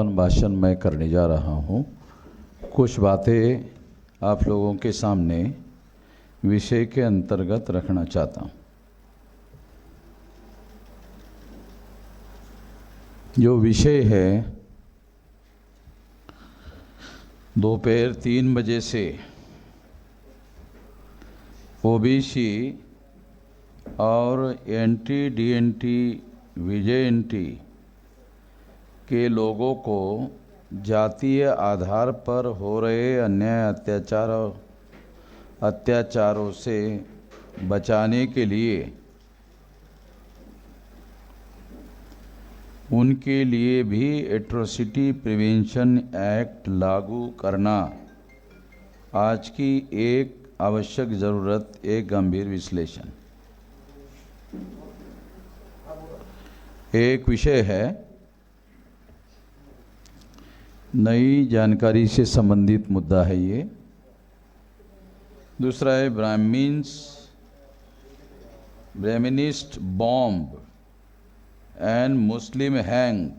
भाषण मैं करने जा रहा हूँ। कुछ बातें आप लोगों के सामने विषय के अंतर्गत रखना चाहता हूँ। जो विषय है दोपहर 3 बजे से ओबीसी और एनटी डीएनटी विजेएनटी के लोगों को जातीय आधार पर हो रहे अन्याय अत्याचारों से बचाने के लिए उनके लिए भी एट्रोसिटी प्रिवेंशन एक्ट लागू करना आज की एक आवश्यक ज़रूरत, एक गंभीर विश्लेषण। एक विषय है नई जानकारी से संबंधित मुद्दा है ये। दूसरा है ब्राह्मणिस्ट बॉम्ब एंड मुस्लिम हैंग,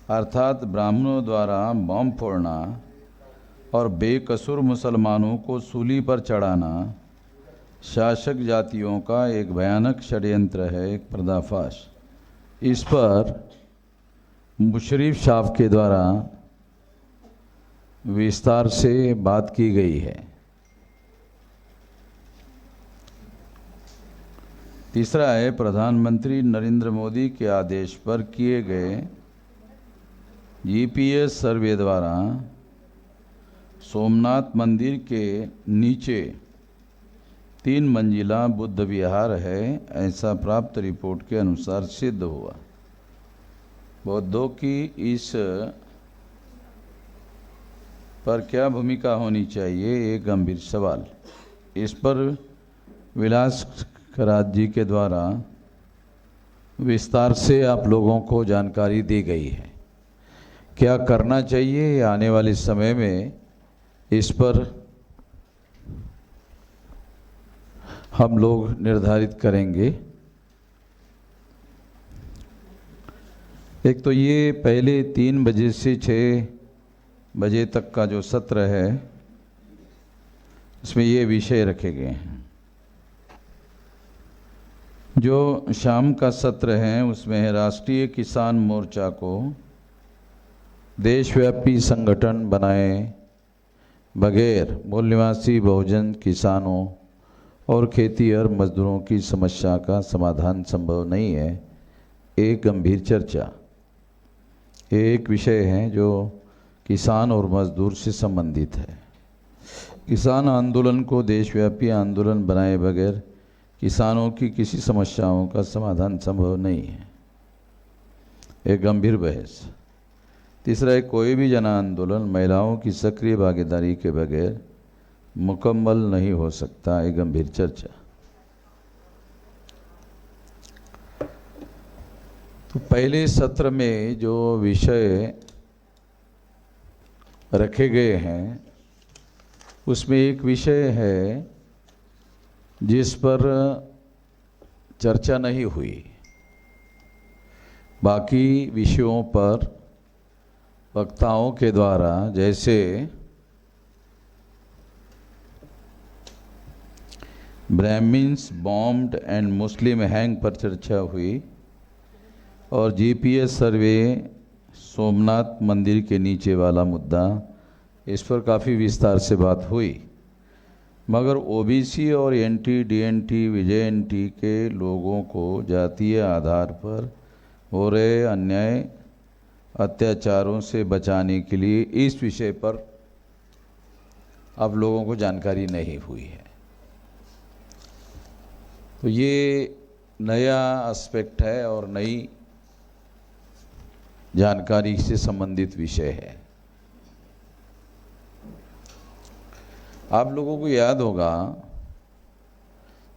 अर्थात ब्राह्मणों द्वारा बम फोड़ना और बेकसूर मुसलमानों को सूली पर चढ़ाना शासक जातियों का एक भयानक षड्यंत्र है, एक पर्दाफाश। इस पर मुशर्रफ साहब के द्वारा विस्तार से बात की गई है। तीसरा है प्रधानमंत्री नरेंद्र मोदी के आदेश पर किए गए जीपीएस सर्वे द्वारा सोमनाथ मंदिर के नीचे 3 मंजिला बुद्ध विहार है, ऐसा प्राप्त रिपोर्ट के अनुसार सिद्ध हुआ। बौद्धों की इस पर क्या भूमिका होनी चाहिए, एक गंभीर सवाल। इस पर विलास करात जी के द्वारा विस्तार से आप लोगों को जानकारी दी गई है। क्या करना चाहिए आने वाले समय में, इस पर हम लोग निर्धारित करेंगे। एक तो ये पहले 3 बजे से 6 बजे तक का जो सत्र है, इसमें ये विषय रखे गए हैं। जो शाम का सत्र है उसमें है राष्ट्रीय किसान मोर्चा को देशव्यापी संगठन बनाए बगैर मूल निवासी बहुजन किसानों और खेती और मजदूरों की समस्या का समाधान संभव नहीं है, एक गंभीर चर्चा। एक विषय है जो किसान और मजदूर से संबंधित है। किसान आंदोलन को देशव्यापी आंदोलन बनाए बगैर किसानों की किसी समस्याओं का समाधान संभव नहीं है, एक गंभीर बहस। तीसरा है कोई भी जन आंदोलन महिलाओं की सक्रिय भागीदारी के बगैर मुकम्मल नहीं हो सकता, एक गंभीर चर्चा। तो पहले सत्र में जो विषय रखे गए हैं उसमें एक विषय है जिस पर चर्चा नहीं हुई। बाकी विषयों पर वक्ताओं के द्वारा, जैसे Brahmins bombed and Muslim hang पर चर्चा हुई और जीपीएस सर्वे सोमनाथ मंदिर के नीचे वाला मुद्दा, इस पर काफ़ी विस्तार से बात हुई। मगर ओबीसी और एनटी डीएनटी विजेएनटी के लोगों को जातीय आधार पर हो रहे अन्याय अत्याचारों से बचाने के लिए इस विषय पर आप लोगों को जानकारी नहीं हुई है। तो ये नया एस्पेक्ट है और नई जानकारी से संबंधित विषय है। आप लोगों को याद होगा,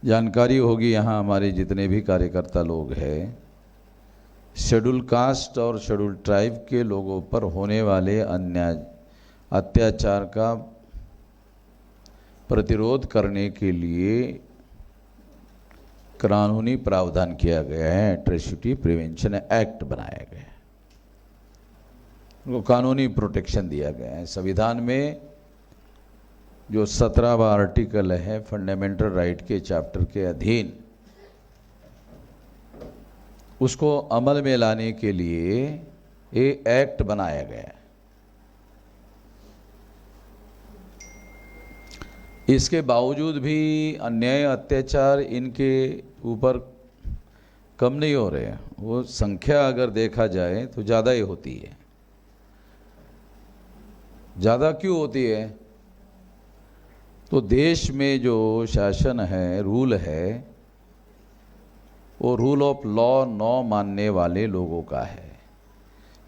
जानकारी होगी, यहाँ हमारे जितने भी कार्यकर्ता लोग हैं, शेड्यूल कास्ट और शेड्यूल ट्राइब के लोगों पर होने वाले अन्याय अत्याचार का प्रतिरोध करने के लिए कानूनी प्रावधान किया गया है, एट्रोसिटी प्रिवेंशन एक्ट बनाया गया है। उनको कानूनी प्रोटेक्शन दिया गया है। संविधान में जो 17वां आर्टिकल है फंडामेंटल राइट के चैप्टर के अधीन, उसको अमल में लाने के लिए ये एक्ट बनाया गया है। इसके बावजूद भी अन्याय अत्याचार इनके ऊपर कम नहीं हो रहे हैं। वो संख्या अगर देखा जाए तो ज़्यादा ही होती है। ज़्यादा क्यों होती है? तो देश में जो शासन है, रूल है, वो रूल ऑफ लॉ न मानने वाले लोगों का है,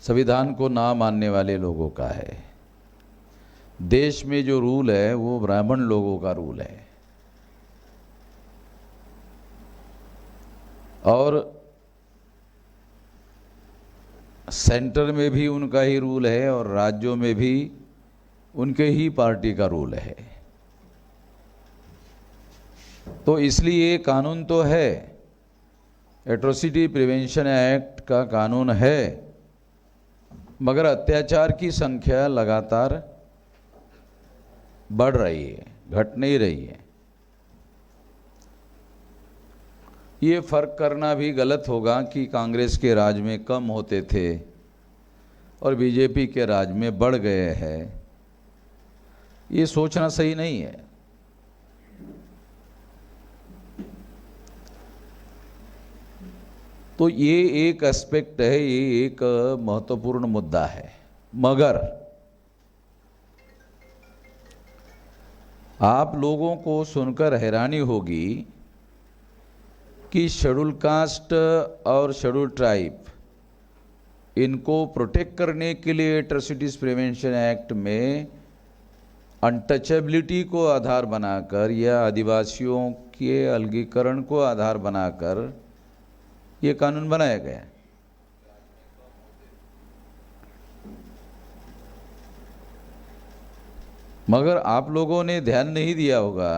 संविधान को ना मानने वाले लोगों का है। देश में जो रूल है वो ब्राह्मण लोगों का रूल है, और सेंटर में भी उनका ही रूल है और राज्यों में भी उनके ही पार्टी का रूल है। तो इसलिए कानून तो है, एट्रोसिटी प्रिवेंशन एक्ट का कानून है, मगर अत्याचार की संख्या लगातार बढ़ रही है, घट नहीं रही है। ये फर्क करना भी गलत होगा कि कांग्रेस के राज में कम होते थे और बीजेपी के राज में बढ़ गए हैं। ये सोचना सही नहीं है। तो ये एक एस्पेक्ट है, ये एक महत्वपूर्ण मुद्दा है। मगर आप लोगों को सुनकर हैरानी होगी कि शेड्यूल कास्ट और शेड्यूल ट्राइब, इनको प्रोटेक्ट करने के लिए एट्रोसिटीज प्रिवेंशन एक्ट में अनटचेबिलिटी को आधार बनाकर या आदिवासियों के अलगीकरण को आधार बनाकर ये कानून बनाया गया है। मगर आप लोगों ने ध्यान नहीं दिया होगा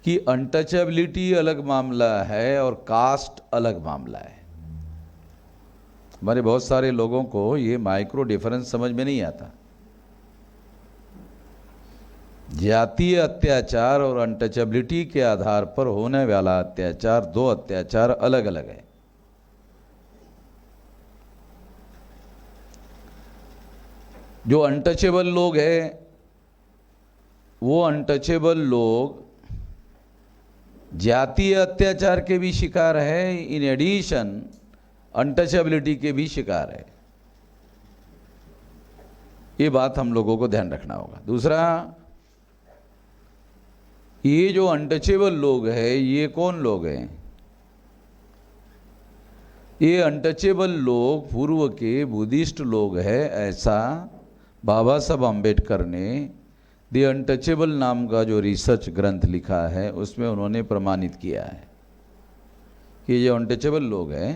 कि अनटचेबिलिटी अलग मामला है और कास्ट अलग मामला है। हमारे बहुत सारे लोगों को ये माइक्रो डिफरेंस समझ में नहीं आता। जातीय अत्याचार और अनटचेबिलिटी के आधार पर होने वाला अत्याचार, दो अत्याचार अलग अलग है। जो अनटचेबल लोग हैं, वो अनटचेबल लोग जातीय अत्याचार के भी शिकार है, इन एडिशन अनटचेबिलिटी के भी शिकार है। ये बात हम लोगों को ध्यान रखना होगा। दूसरा, ये जो अनटचेबल लोग हैं, ये कौन लोग हैं? ये अनटचेबल लोग पूर्व के बुद्धिस्ट लोग हैं। ऐसा बाबा साहब अम्बेडकर ने द अनटचेबल नाम का जो रिसर्च ग्रंथ लिखा है, उसमें उन्होंने प्रमाणित किया है कि ये अनटचेबल लोग हैं,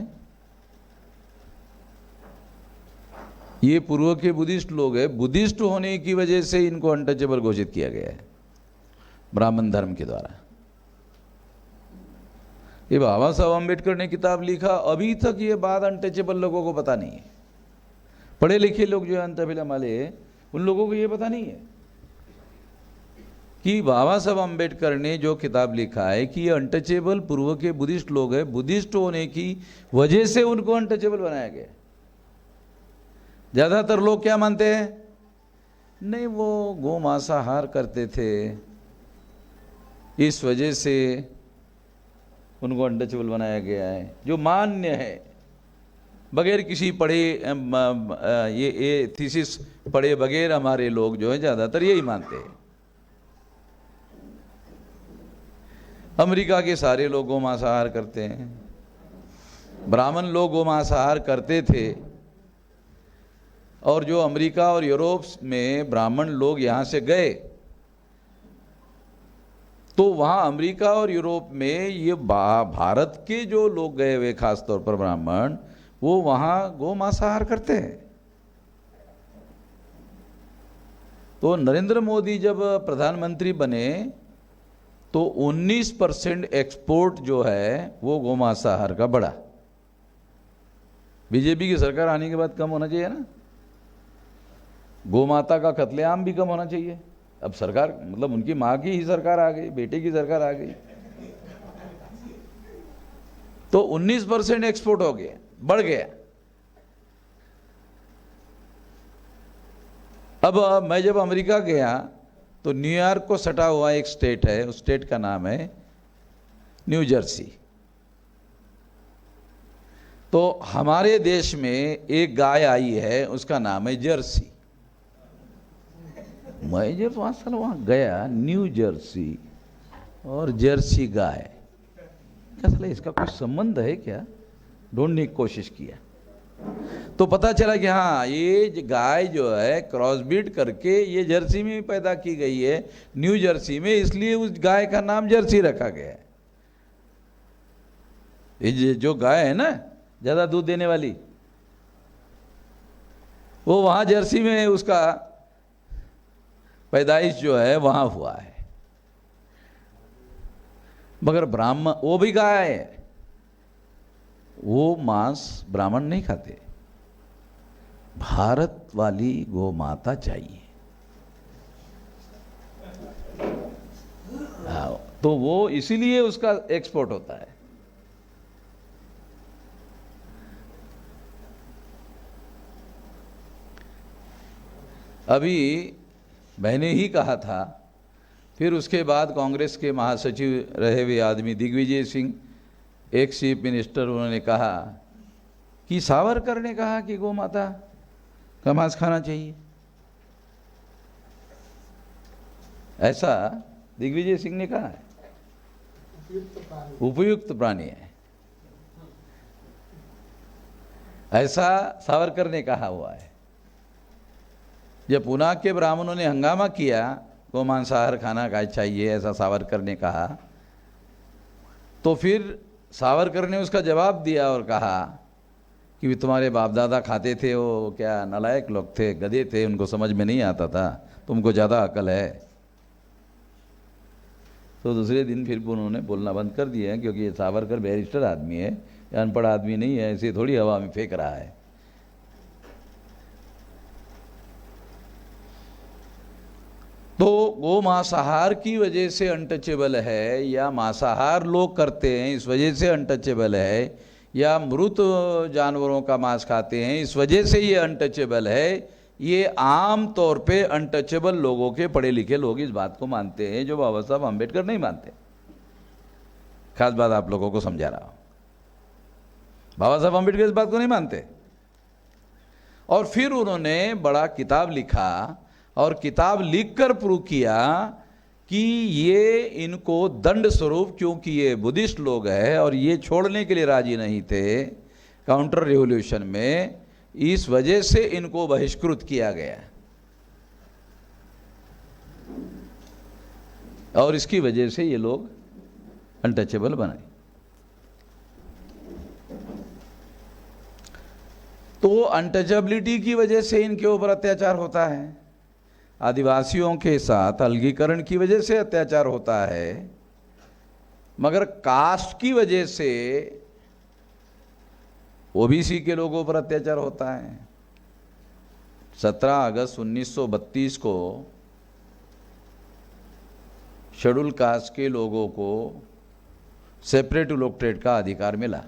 ये पूर्व के बुद्धिस्ट लोग हैं। बुद्धिस्ट होने की वजह से इनको अनटचेबल घोषित किया गया है ब्राह्मण धर्म के द्वारा। ये बाबा साहब अम्बेडकर ने किताब लिखा, अभी तक ये बात अनटचेबल लोगों को पता नहीं है। पढ़े लिखे लोग जो अनटचेबल वाले, उन लोगों को ये पता नहीं है कि बाबा साहब अम्बेडकर ने जो किताब लिखा है कि ये अनटचेबल पूर्व के बुद्धिस्ट लोग हैं, बुद्धिस्ट होने की वजह से उनको अनटचेबल बनाया गया। ज़्यादातर लोग क्या मानते हैं? नहीं, वो गौ मांसाहार करते थे, इस वजह से उनको अनटचेबल बनाया गया है। जो मान्य है, बगैर किसी पढ़े ये थीसिस पढ़े बगैर हमारे लोग जो है ज़्यादातर यही मानते हैं। अमेरिका के सारे लोग गौ मांसाहार करते हैं, ब्राह्मण लोग गौ मांसाहार करते थे, और जो अमेरिका और यूरोप में ब्राह्मण लोग यहाँ से गए तो वहाँ अमेरिका और यूरोप में ये भारत के जो लोग गए हुए खासतौर पर ब्राह्मण, वो वहाँ गौ मांसाहार करते हैं। तो नरेंद्र मोदी जब प्रधानमंत्री बने तो 19% एक्सपोर्ट जो है वो गौ मांसाहार का बढ़ा। बीजेपी की सरकार आने के बाद कम होना चाहिए ना, गौ माता का कत्लेआम भी कम होना चाहिए। अब सरकार, मतलब उनकी माँ की ही सरकार आ गई, बेटे की सरकार आ गई, तो 19% एक्सपोर्ट हो गया, बढ़ गया। अब मैं जब अमेरिका गया तो न्यूयॉर्क को सटा हुआ एक स्टेट है, उस स्टेट का नाम है न्यू जर्सी। तो हमारे देश में एक गाय आई है, उसका नाम है जर्सी। मैं जब 5 साल वहां गया, न्यू जर्सी और जर्सी गाय, क्या साला इसका कोई संबंध है क्या, ढूंढने की कोशिश किया तो पता चला कि हाँ, ये गाय जो है क्रॉस ब्रीड करके ये जर्सी में पैदा की गई है, न्यू जर्सी में, इसलिए उस गाय का नाम जर्सी रखा गया है। ये जो गाय है ना ज्यादा दूध देने वाली, वो वहां जर्सी में उसका पैदाइश जो है वहां हुआ है। मगर ब्राह्मण, वो भी गाय है, वो मांस ब्राह्मण नहीं खाते, भारत वाली गौ माता चाहिए। तो वो इसीलिए उसका एक्सपोर्ट होता है। अभी मैंने ही कहा था, फिर उसके बाद कांग्रेस के महासचिव रहे हुए आदमी दिग्विजय सिंह, एक चीफ मिनिस्टर, उन्होंने कहा कि सावरकर ने कहा कि गौ माता का मांस खाना चाहिए, ऐसा दिग्विजय सिंह ने कहा है। उपयुक्त प्राणी है, ऐसा सावरकर ने कहा हुआ है। जब पुणे के ब्राह्मणों ने हंगामा किया गौ मांसाहार खाना का चाहिए, ऐसा सावरकर ने कहा, तो फिर सावरकर ने उसका जवाब दिया और कहा कि तुम्हारे बाप दादा खाते थे, वो क्या नालायक लोग थे, गधे थे, उनको समझ में नहीं आता था, तुमको ज़्यादा अकल है। तो दूसरे दिन फिर उन्होंने बोलना बंद कर दिया है, क्योंकि ये सावरकर बैरिस्टर आदमी है, अनपढ़ आदमी नहीं है, ऐसे थोड़ी हवा में फेंक रहा है। तो गो मांसाहार की वजह से अनटचेबल है, या मांसाहार लोग करते हैं इस वजह से अनटचेबल है, या मृत जानवरों का मांस खाते हैं इस वजह से ये अनटचेबल है, ये आम तौर पे अनटचेबल लोगों के, पढ़े लिखे लोग इस बात को मानते हैं, जो बाबा साहब अम्बेडकर नहीं मानते। खास बात आप लोगों को समझा रहा हूं, बाबा साहब अम्बेडकर इस बात को नहीं मानते। और फिर उन्होंने बड़ा किताब लिखा, और किताब लिखकर प्रूव किया कि ये इनको दंड स्वरूप, क्योंकि ये बुद्धिस्ट लोग हैं और ये छोड़ने के लिए राजी नहीं थे काउंटर रिवॉल्यूशन में, इस वजह से इनको बहिष्कृत किया गया और इसकी वजह से ये लोग अनटचेबल बने। तो अनटचेबिलिटी की वजह से इनके ऊपर अत्याचार होता है, आदिवासियों के साथ अलगीकरण की वजह से अत्याचार होता है, मगर कास्ट की वजह से ओबीसी के लोगों पर अत्याचार होता है। 17 अगस्त 1932 को शेड्यूल कास्ट के लोगों को सेपरेट इलेक्टोरेट का अधिकार मिला,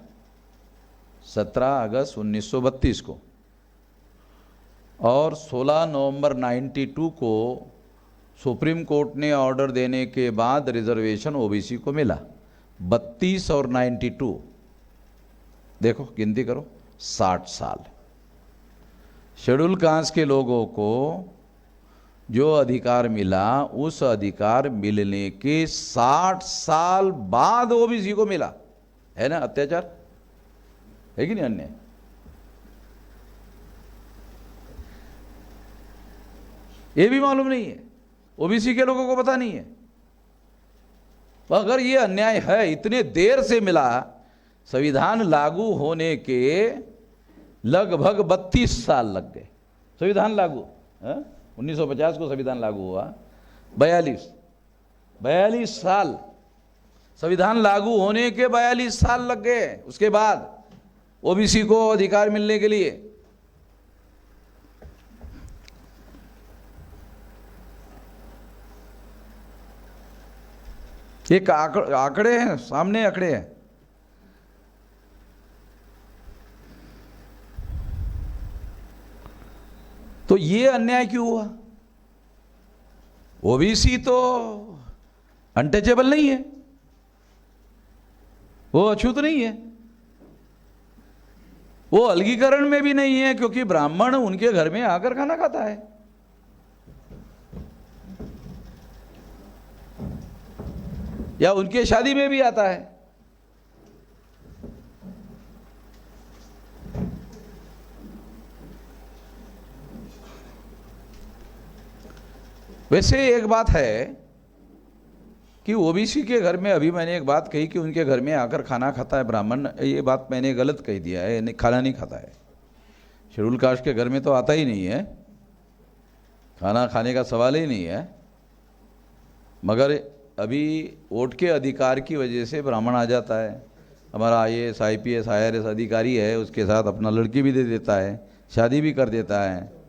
17 अगस्त 1932 को, और 16 नवंबर 92 को सुप्रीम कोर्ट ने ऑर्डर देने के बाद रिजर्वेशन ओबीसी को मिला। 32 और 92, देखो गिनती करो, 60 साल। शेड्यूल कास्ट के लोगों को जो अधिकार मिला, उस अधिकार मिलने के 60 साल बाद ओबीसी को मिला। है ना अत्याचार, है कि नहीं अन्याय? ये भी मालूम नहीं है, ओबीसी के लोगों को पता नहीं है। अगर ये अन्याय है, इतने देर से मिला, संविधान लागू होने के लगभग 32 साल लग गए। संविधान लागू 1950 को संविधान लागू हुआ, 42 साल, संविधान लागू होने के 42 साल लग गए उसके बाद ओबीसी को अधिकार मिलने के लिए। एक आंकड़े हैं सामने, आंकड़े हैं। तो ये अन्याय क्यों हुआ? ओबीसी तो अनटचेबल नहीं है, वो अछूत नहीं है, वो अलगीकरण में भी नहीं है, क्योंकि ब्राह्मण उनके घर में आकर खाना खाता है। या उनके शादी में भी आता है। वैसे एक बात है कि ओबीसी के घर में, अभी मैंने एक बात कही कि उनके घर में आकर खाना खाता है ब्राह्मण, ये बात मैंने गलत कह दिया है, खाना नहीं खाता है। शेड्यूल कास्ट के घर में तो आता ही नहीं है, खाना खाने का सवाल ही नहीं है। मगर अभी वोट के अधिकार की वजह से ब्राह्मण आ जाता है। हमारा IAS IPS IRS अधिकारी है, उसके साथ अपना लड़की भी दे देता है, शादी भी कर देता है।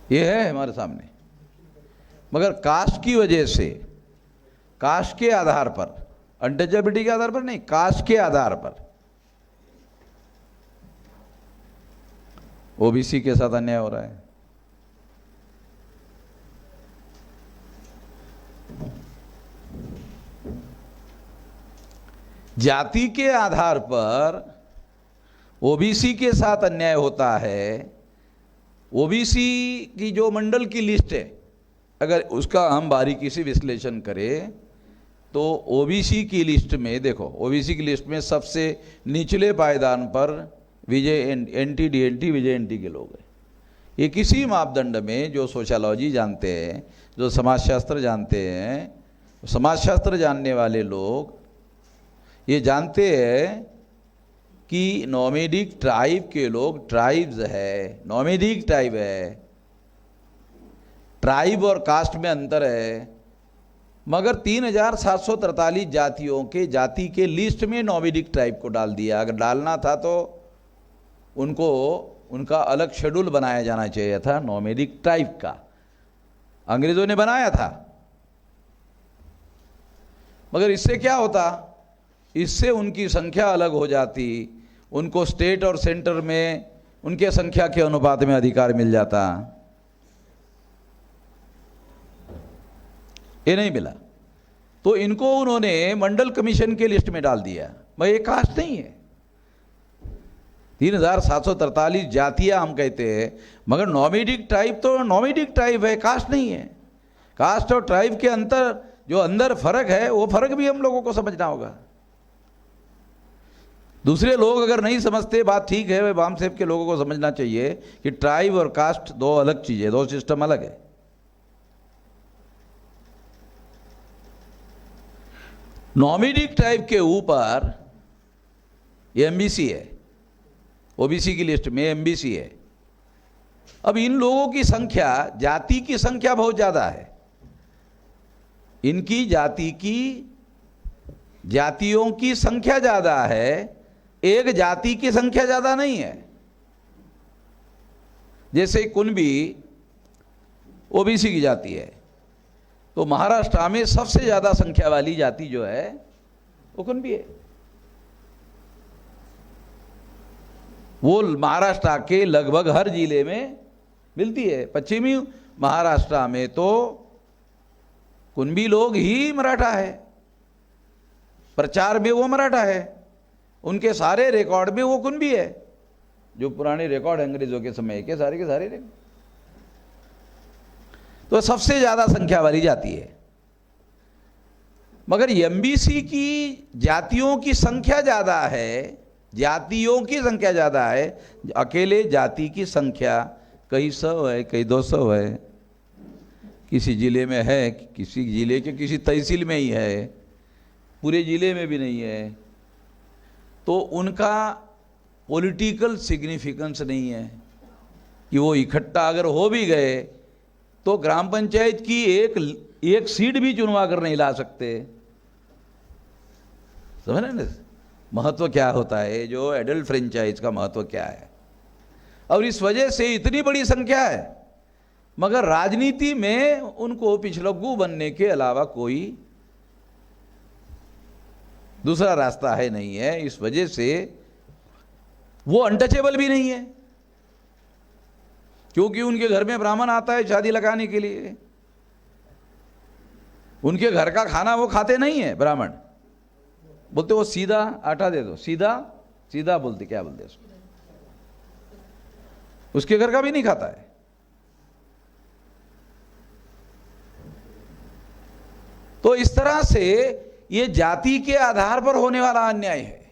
ये है हमारे सामने। मगर कास्ट की वजह से, कास्ट के आधार पर, अनटचेबिलिटी के आधार पर नहीं, कास्ट के आधार पर ओबीसी के साथ अन्याय हो रहा है। जाति के आधार पर ओबीसी के साथ अन्याय होता है। ओबीसी की जो मंडल की लिस्ट है, अगर उसका हम बारीकी से विश्लेषण करें तो ओबीसी की लिस्ट में देखो, ओबीसी की लिस्ट में सबसे निचले पायदान पर NT DNT विजय NT के लोग हैं। ये किसी मापदंड में जो सोशियोलॉजी जानते हैं, जो समाजशास्त्र जानते हैं, समाजशास्त्र जानने वाले लोग ये जानते हैं कि नोमेडिक ट्राइब के लोग, ट्राइब्स है, नोमेडिक ट्राइब है, ट्राइब और कास्ट में अंतर है। मगर 3743 जातियों के जाति के लिस्ट में नोमेडिक ट्राइब को डाल दिया। अगर डालना था तो उनको उनका अलग शेड्यूल बनाया जाना चाहिए था, नोमेडिक ट्राइब का। अंग्रेजों ने बनाया था। मगर इससे क्या होता? इससे उनकी संख्या अलग हो जाती, उनको स्टेट और सेंटर में उनके संख्या के अनुपात में अधिकार मिल जाता। ये नहीं मिला, तो इनको उन्होंने मंडल कमीशन के लिस्ट में डाल दिया। भाई ये कास्ट नहीं है। 3743 जातियां हम कहते हैं, मगर नोमेडिक ट्राइब तो नोमेडिक ट्राइब है, कास्ट नहीं है। कास्ट और ट्राइब के अंतर, जो अंदर फर्क है, वो फर्क भी हम लोगों को समझना होगा। दूसरे लोग अगर नहीं समझते, बात ठीक है, वाम सेब के लोगों को समझना चाहिए कि ट्राइब और कास्ट दो अलग चीजें, दो सिस्टम अलग है। नोमेडिक ट्राइब के ऊपर MBC है, ओबीसी की लिस्ट में MBC है। अब इन लोगों की संख्या, जाति की संख्या बहुत ज्यादा है। इनकी जाति की, जातियों की संख्या ज्यादा है, एक जाति की संख्या ज्यादा नहीं है। जैसे कुणबी ओबीसी की जाति है, तो महाराष्ट्र में सबसे ज्यादा संख्या वाली जाति जो है वो कुणबी है। वो महाराष्ट्र के लगभग हर जिले में मिलती है। पश्चिमी महाराष्ट्र में तो कुणबी लोग ही मराठा है, प्रचार में वो मराठा है, उनके सारे रिकॉर्ड में वो कुणबी है। जो पुराने रिकॉर्ड अंग्रेजों के समय के सारे रिकॉर्ड, तो सबसे ज्यादा संख्या वाली जाति है। मगर MBC की जातियों की संख्या ज्यादा है, जातियों की संख्या ज्यादा है, अकेले जाति की संख्या कई 100 है, कई 200 है, किसी जिले में है, किसी जिले के किसी तहसील में ही है, पूरे जिले में भी नहीं है। तो उनका पॉलिटिकल सिग्निफिकेंस नहीं है कि वो इकट्ठा अगर हो भी गए तो ग्राम पंचायत की एक सीट भी चुनवा कर नहीं ला सकते। समझ रहे हैं महत्व क्या होता है, जो एडल्ट फ्रेंचाइज का महत्व क्या है। और इस वजह से इतनी बड़ी संख्या है, मगर राजनीति में उनको पिछलग्गू बनने के अलावा कोई दूसरा रास्ता है नहीं है। इस वजह से वो अनटचेबल भी नहीं है, क्योंकि उनके घर में ब्राह्मण आता है शादी लगाने के लिए, उनके घर का खाना वो खाते नहीं है। ब्राह्मण बोलते वो सीधा आटा दे दो, सीधा सीधा बोलते, क्या बोलते उसको, उसके घर का भी नहीं खाता है। तो इस तरह से ये जाति के आधार पर होने वाला अन्याय है।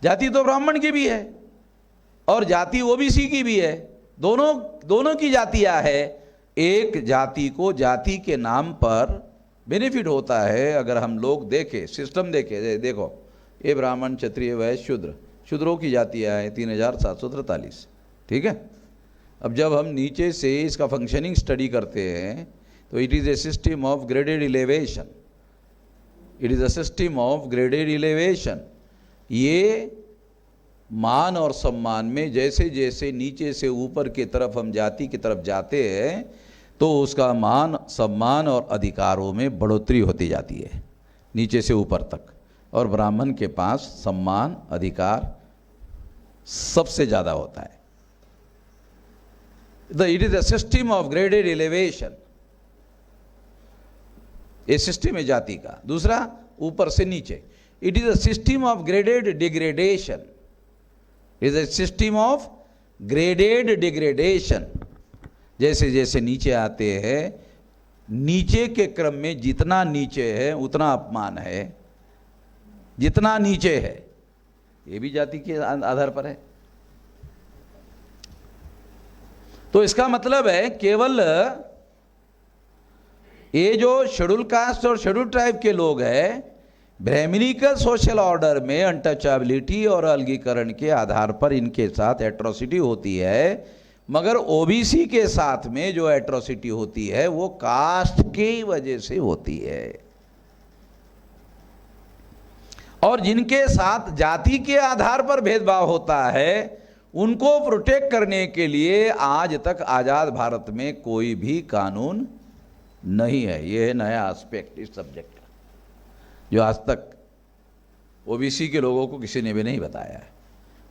जाति तो ब्राह्मण की भी है और जाति ओबीसी की भी है, दोनों की जातियां है। एक जाति को जाति के नाम पर बेनिफिट होता है। अगर हम लोग देखें, सिस्टम देखें, देखो ये ब्राह्मण, क्षत्रिय, वैश्य, शूद्र, शूद्रों की जातियां हैं 3743, ठीक है। अब जब हम नीचे से इसका फंक्शनिंग स्टडी करते हैं तो it is a system of graded elevation, it is a system of graded elevation. ये मान और सम्मान में जैसे जैसे नीचे से ऊपर की तरफ हम जाति की तरफ जाते हैं तो उसका मान, सम्मान और अधिकारों में बढ़ोतरी होती जाती है नीचे से ऊपर तक। और ब्राह्मण के पास सम्मान, अधिकार सबसे ज़्यादा होता है। It is a system of graded elevation, ये सिस्टम है जाति का। दूसरा ऊपर से नीचे, it is a system of graded degradation, it is a system of graded degradation. जैसे जैसे नीचे आते हैं, नीचे के क्रम में जितना नीचे है उतना अपमान है, जितना नीचे है, ये भी जाति के आधार पर है। तो इसका मतलब है केवल ये जो शेड्यूल कास्ट और शेड्यूल ट्राइब के लोग हैं, ब्राह्मणिकल सोशल ऑर्डर में अनटचेबिलिटी और अलगीकरण के आधार पर इनके साथ एट्रोसिटी होती है। मगर ओबीसी के साथ में जो एट्रोसिटी होती है वो कास्ट की वजह से होती है। और जिनके साथ जाति के आधार पर भेदभाव होता है उनको प्रोटेक्ट करने के लिए आज तक आजाद भारत में कोई भी कानून नहीं है। यह है नया एस्पेक्ट इस सब्जेक्ट का, जो आज तक ओबीसी के लोगों को किसी ने भी नहीं बताया है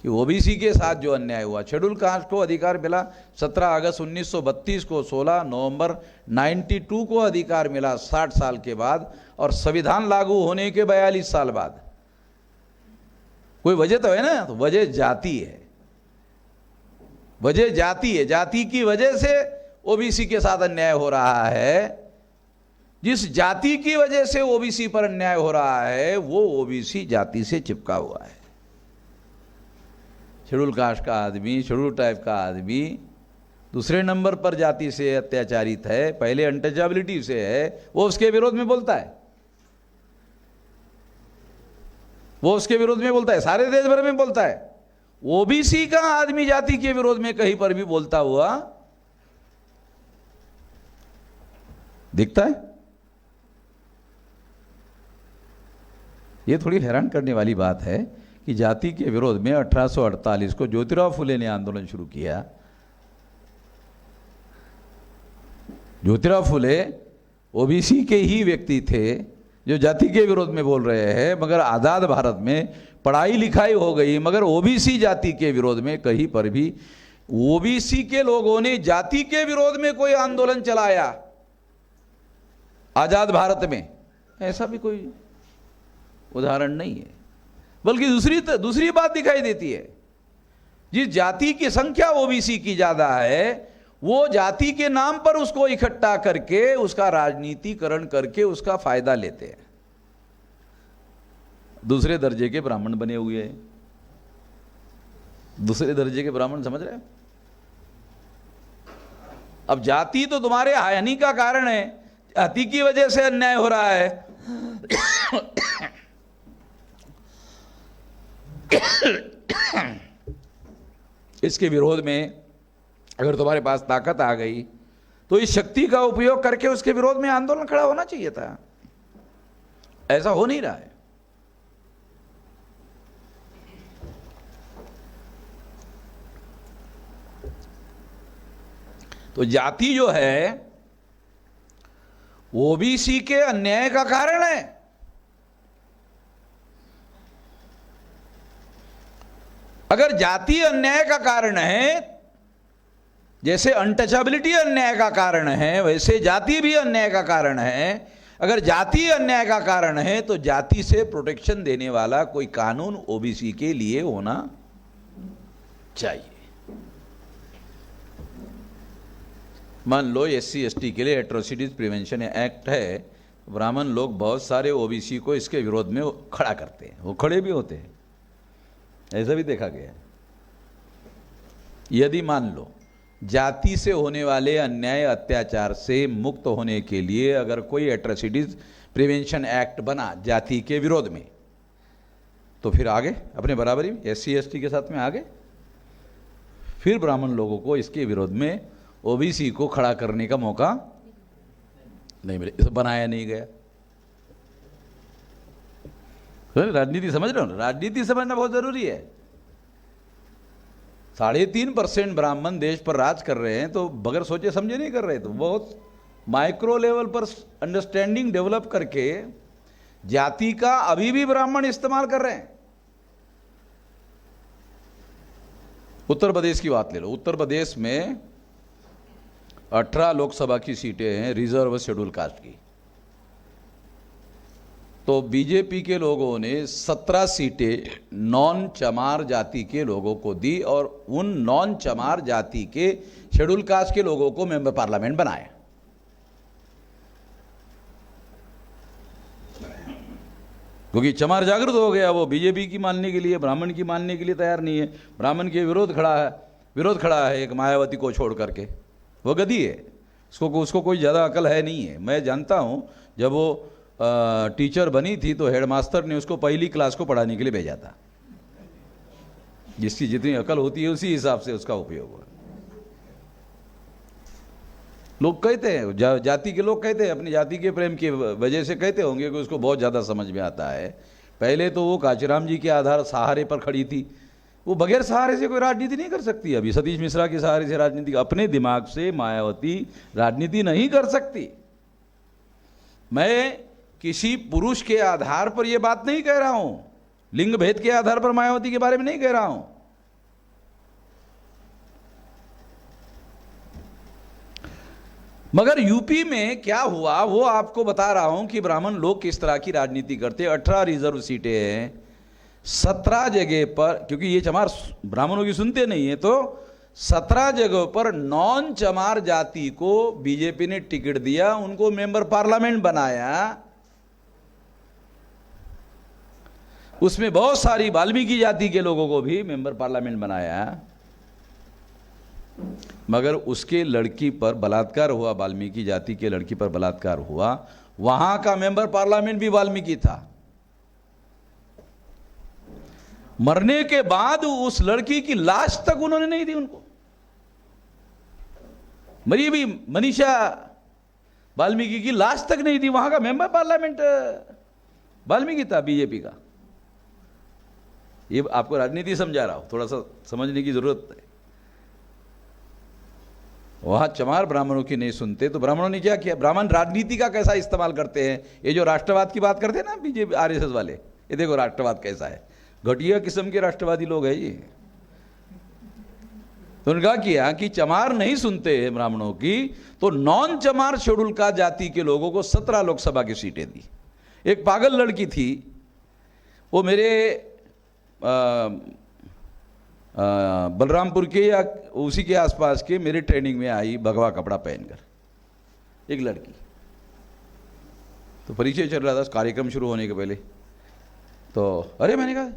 कि ओबीसी के साथ जो अन्याय हुआ। शेड्यूल कास्ट को अधिकार मिला 17 अगस्त 1932 को, 16 नवंबर 92 को अधिकार मिला 60 साल के बाद, और संविधान लागू होने के 42 साल बाद। कोई वजह तो है ना, तो वजह जाति है, वजह जाति है। जाति की वजह से ओबीसी के साथ अन्याय हो रहा है। जिस जाति की वजह से ओबीसी पर अन्याय हो रहा है वो ओबीसी जाति से चिपका हुआ है। शेड्यूल कास्ट का आदमी, शेड्यूल ट्राइब का आदमी दूसरे नंबर पर जाति से अत्याचारित है, पहले अनटचेबिलिटी से है, वो उसके विरोध में बोलता है, वो उसके विरोध में बोलता है, सारे देश भर में बोलता है। ओबीसी का आदमी जाति के विरोध में कहीं पर भी बोलता हुआ दिखता है। ये थोड़ी हैरान करने वाली बात है कि जाति के विरोध में 1848 को ज्योतिराव फुले ने आंदोलन शुरू किया। ज्योतिराव फुले ओबीसी के ही व्यक्ति थे जो जाति के विरोध में बोल रहे हैं, मगर आज़ाद भारत में पढ़ाई लिखाई हो गई, मगर ओबीसी जाति के विरोध में कहीं पर भी ओबीसी के लोगों ने जाति के विरोध में कोई आंदोलन चलाया आज़ाद भारत में, ऐसा भी कोई उदाहरण नहीं है। बल्कि दूसरी बात दिखाई देती है, जिस जाति की संख्या ओबीसी की ज्यादा है वो जाति के नाम पर उसको इकट्ठा करके उसका राजनीतिकरण करके उसका फायदा लेते हैं। दूसरे दर्जे के ब्राह्मण बने हुए हैं, दूसरे दर्जे के ब्राह्मण, समझ रहे हैं? अब जाति तो तुम्हारे हानि का कारण है, जाति की वजह से अन्याय हो रहा है। इसके विरोध में अगर तुम्हारे पास ताकत आ गई तो इस शक्ति का उपयोग करके उसके विरोध में आंदोलन खड़ा होना चाहिए था। ऐसा हो नहीं रहा है। तो जाति जो है ओबीसी के अन्याय का कारण है। अगर जाति अन्याय का कारण है, जैसे अनटचेबिलिटी अन्याय का कारण है, वैसे जाति भी अन्याय का कारण है। अगर जाति अन्याय का कारण है तो जाति से प्रोटेक्शन देने वाला कोई कानून ओबीसी के लिए होना चाहिए। मान लो एससी एसटी के लिए एट्रोसिटीज प्रिवेंशन एक्ट है, ब्राह्मण लोग बहुत सारे ओबीसी को इसके विरोध में खड़ा करते हैं, वो खड़े भी होते हैं, ऐसा भी देखा गया है। यदि मान लो जाति से होने वाले अन्याय अत्याचार से मुक्त होने के लिए अगर कोई एट्रोसिटीज प्रिवेंशन एक्ट बना जाति के विरोध में, तो फिर आगे अपने बराबरी में एससी एसटी के साथ में आगे फिर ब्राह्मण लोगों को इसके विरोध में ओबीसी को खड़ा करने का मौका नहीं मिले। इसे बनाया नहीं गया। राजनीति समझ रहे हो? राजनीति समझना बहुत जरूरी है। 3.5% ब्राह्मण देश पर राज कर रहे हैं तो बगैर सोचे समझे नहीं कर रहे, तो बहुत माइक्रो लेवल पर अंडरस्टैंडिंग डेवलप करके जाति का अभी भी ब्राह्मण इस्तेमाल कर रहे हैं। उत्तर प्रदेश की बात ले लो। उत्तर प्रदेश में 18 लोकसभा की सीटें हैं रिजर्व शेड्यूल कास्ट की, तो बीजेपी के लोगों ने 17 सीटें नॉन चमार जाति के लोगों को दी और उन नॉन चमार जाति के शेड्यूल कास्ट के लोगों को मेंबर पार्लियामेंट बनाया। क्योंकि चमार जागृत हो गया, वो बीजेपी की मानने के लिए, ब्राह्मण की मानने के लिए तैयार नहीं है। ब्राह्मण के विरोध खड़ा है एक मायावती को छोड़ करके। वो गधी है, उसको कोई ज़्यादा अकल है नहीं है। मैं जानता हूँ जब वो टीचर बनी थी तो हेडमास्टर ने उसको पहली क्लास को पढ़ाने के लिए भेजा था। जिसकी जितनी अकल होती है उसी हिसाब से उसका उपयोग हुआ। लोग कहते हैं, जाति के लोग कहते हैं, अपनी जाति के प्रेम की वजह से कहते होंगे कि उसको बहुत ज़्यादा समझ में आता है। पहले तो वो कांचीराम जी के आधार सहारे पर खड़ी थी, वो बगैर सहारे से कोई राजनीति नहीं कर सकती। अभी सतीश मिश्रा के सहारे से राजनीति, अपने दिमाग से मायावती राजनीति नहीं कर सकती। मैं किसी पुरुष के आधार पर यह बात नहीं कह रहा हूं, लिंग भेद के आधार पर मायावती के बारे में नहीं कह रहा हूं। मगर यूपी में क्या हुआ वो आपको बता रहा हूं कि ब्राह्मण लोग किस तरह की राजनीति करते हैं। 18 रिजर्व सीटें हैं, 17 जगह पर, क्योंकि ये चमार ब्राह्मणों की सुनते नहीं है, तो 17 जगहों पर नॉन चमार जाति को बीजेपी ने टिकट दिया, उनको मेंबर पार्लियामेंट बनाया। उसमें बहुत सारी वाल्मीकि जाति के लोगों को भी मेंबर पार्लियामेंट बनाया। मगर उसके लड़की पर बलात्कार हुआ, वाल्मीकि जाति के लड़की पर बलात्कार हुआ, वहां का मेंबर पार्लियामेंट भी वाल्मीकि था। मरने के बाद उस लड़की की लाश तक उन्होंने नहीं दी उनको। मरी भी मनीषा वाल्मीकि की लाश तक नहीं दी, वहां का मेंबर पार्लियामेंट वाल्मीकि था बीजेपी का। ये आपको राजनीति समझा रहा हूं, थोड़ा सा समझने की जरूरत है। वहां चमार ब्राह्मणों की नहीं सुनते तो ब्राह्मणों ने क्या किया, ब्राह्मण राजनीति का कैसा इस्तेमाल करते हैं। ये जो राष्ट्रवाद की बात करते हैं ना बीजेपी आरएसएस वाले, ये देखो राष्ट्रवाद कैसा है, घटिया किस्म के राष्ट्रवादी लोग हैं ये। तो उन्होंने कहा किया कि चमार नहीं सुनते हैं ब्राह्मणों की, तो नॉन चमार शेड्यूल का जाति के लोगों को 17 लोकसभा की सीटें दी। एक पागल लड़की थी, वो मेरे बलरामपुर के या उसी के आसपास के मेरे ट्रेनिंग में आई, भगवा कपड़ा पहनकर एक लड़की। तो परिचय चल रहा था कार्यक्रम शुरू होने के पहले, तो अरे मैंने कहा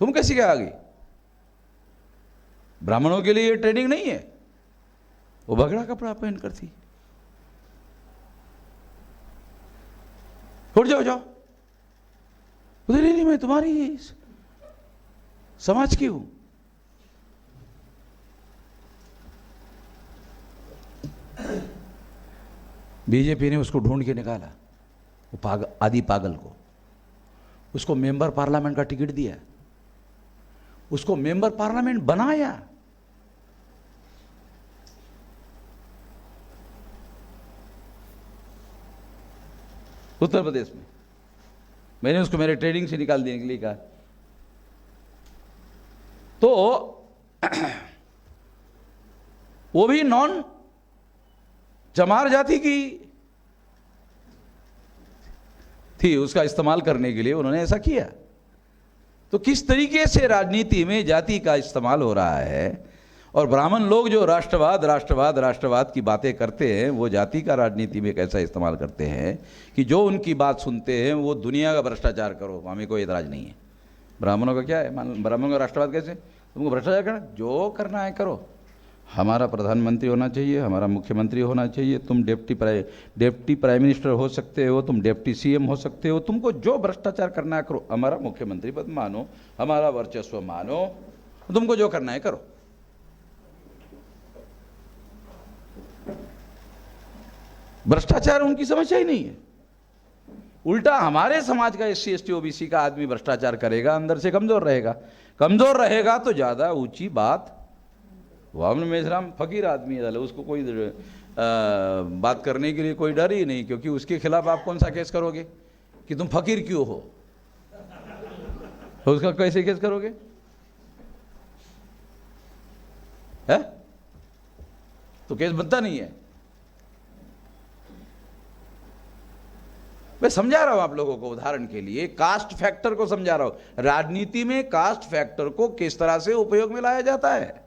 तुम कैसे क्या आ गई, ब्राह्मणों के लिए ये ट्रेनिंग नहीं है। वो भगड़ा कपड़ा पहनकर थी। उठ जाओ जाओ, उधर नहीं, मैं तुम्हारी समाज की हूं। बीजेपी ने उसको ढूंढ के निकाला, वो आदि पागल को, उसको मेंबर पार्लियामेंट का टिकट दिया, उसको मेंबर पार्लियामेंट बनाया। उत्तर प्रदेश में। मैंने उसको मेरे ट्रेनिंग से निकाल देने के लिए कहा। तो वो भी नॉन चमार जाति की थी, उसका इस्तेमाल करने के लिए उन्होंने ऐसा किया। तो किस तरीके से राजनीति में जाति का इस्तेमाल हो रहा है, और ब्राह्मण लोग जो राष्ट्रवाद राष्ट्रवाद राष्ट्रवाद की बातें करते हैं, वो जाति का राजनीति में कैसा इस्तेमाल करते हैं कि जो उनकी बात सुनते हैं वो दुनिया का भ्रष्टाचार करो, हमें कोई एतराज नहीं है। ब्राह्मणों का क्या है, ब्राह्मणों का राष्ट्रवाद कैसे, तुमको भ्रष्टाचार करना, जो करना है करो, हमारा प्रधानमंत्री होना चाहिए, हमारा मुख्यमंत्री होना चाहिए, तुम डेप्टी प्राइम मिनिस्टर हो सकते हो, तुम डेप्टी सीएम हो सकते हो, तुमको जो भ्रष्टाचार करना है करो, हमारा मुख्यमंत्री पद मानो, हमारा वर्चस्व मानो, तुमको जो करना है करो। भ्रष्टाचार उनकी समस्या ही नहीं है। उल्टा हमारे समाज का SC ST OBC का आदमी भ्रष्टाचार करेगा, अंदर से कमजोर रहेगा, कमजोर रहेगा तो ज्यादा ऊंची बात। वामन मेश्राम फकीर आदमी है, उसको कोई बात करने के लिए कोई डर ही नहीं, क्योंकि उसके खिलाफ आप कौन सा केस करोगे कि तुम फकीर क्यों हो, तो उसका कैसे केस करोगे है? तो केस बनता नहीं है। मैं समझा रहा हूं आप लोगों को, उदाहरण के लिए कास्ट फैक्टर को समझा रहा हूं। राजनीति में कास्ट फैक्टर को किस तरह से उपयोग में लाया जाता है।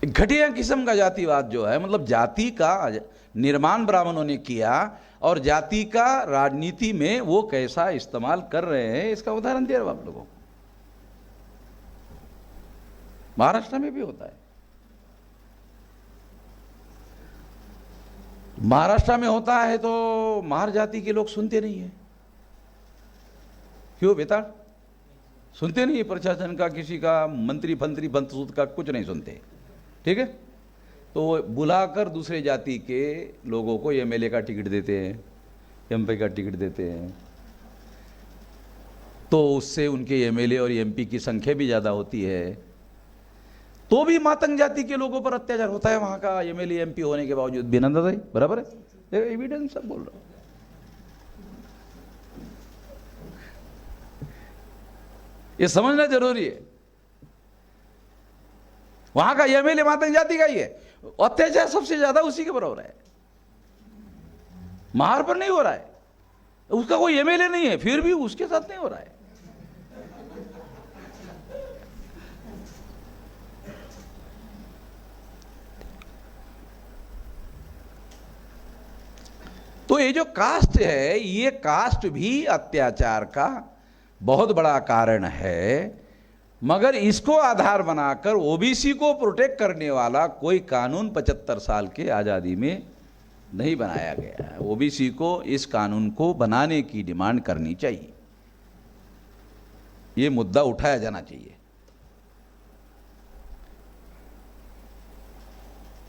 घटिया किस्म का जातिवाद जो है, मतलब जाति का निर्माण ब्राह्मणों ने किया और जाति का राजनीति में वो कैसा इस्तेमाल कर रहे हैं, इसका उदाहरण दे रहा हूं आप लोगों को। महाराष्ट्र में भी होता है, महाराष्ट्र में होता है तो महार जाति के लोग सुनते नहीं है। क्यों बेटा सुनते नहीं है? प्रशासन का, किसी का, मंत्री फंत्री बंतसूत का कुछ नहीं सुनते, ठीक है। तो बुलाकर दूसरे जाति के लोगों को MLA का टिकट देते हैं, MP का टिकट देते हैं, तो उससे उनके MLA और MP की संख्या भी ज़्यादा होती है, तो भी मातंग जाति के लोगों पर अत्याचार होता है वहां का MLA MP होने के बावजूद भी। नंदा भाई बराबर है, एविडेंस सब बोल रहा हूं। ये समझना जरूरी है। वहां का MLA मातंग जाति का ही है, अत्याचार सबसे ज्यादा उसी के बराबर है, महार पर नहीं हो रहा है। उसका कोई MLA नहीं है, फिर भी उसके साथ नहीं हो रहा है। तो ये जो कास्ट है, ये कास्ट भी अत्याचार का बहुत बड़ा कारण है, मगर इसको आधार बनाकर OBC को प्रोटेक्ट करने वाला कोई कानून 75 साल के आज़ादी में नहीं बनाया गया है। OBC को इस कानून को बनाने की डिमांड करनी चाहिए, ये मुद्दा उठाया जाना चाहिए,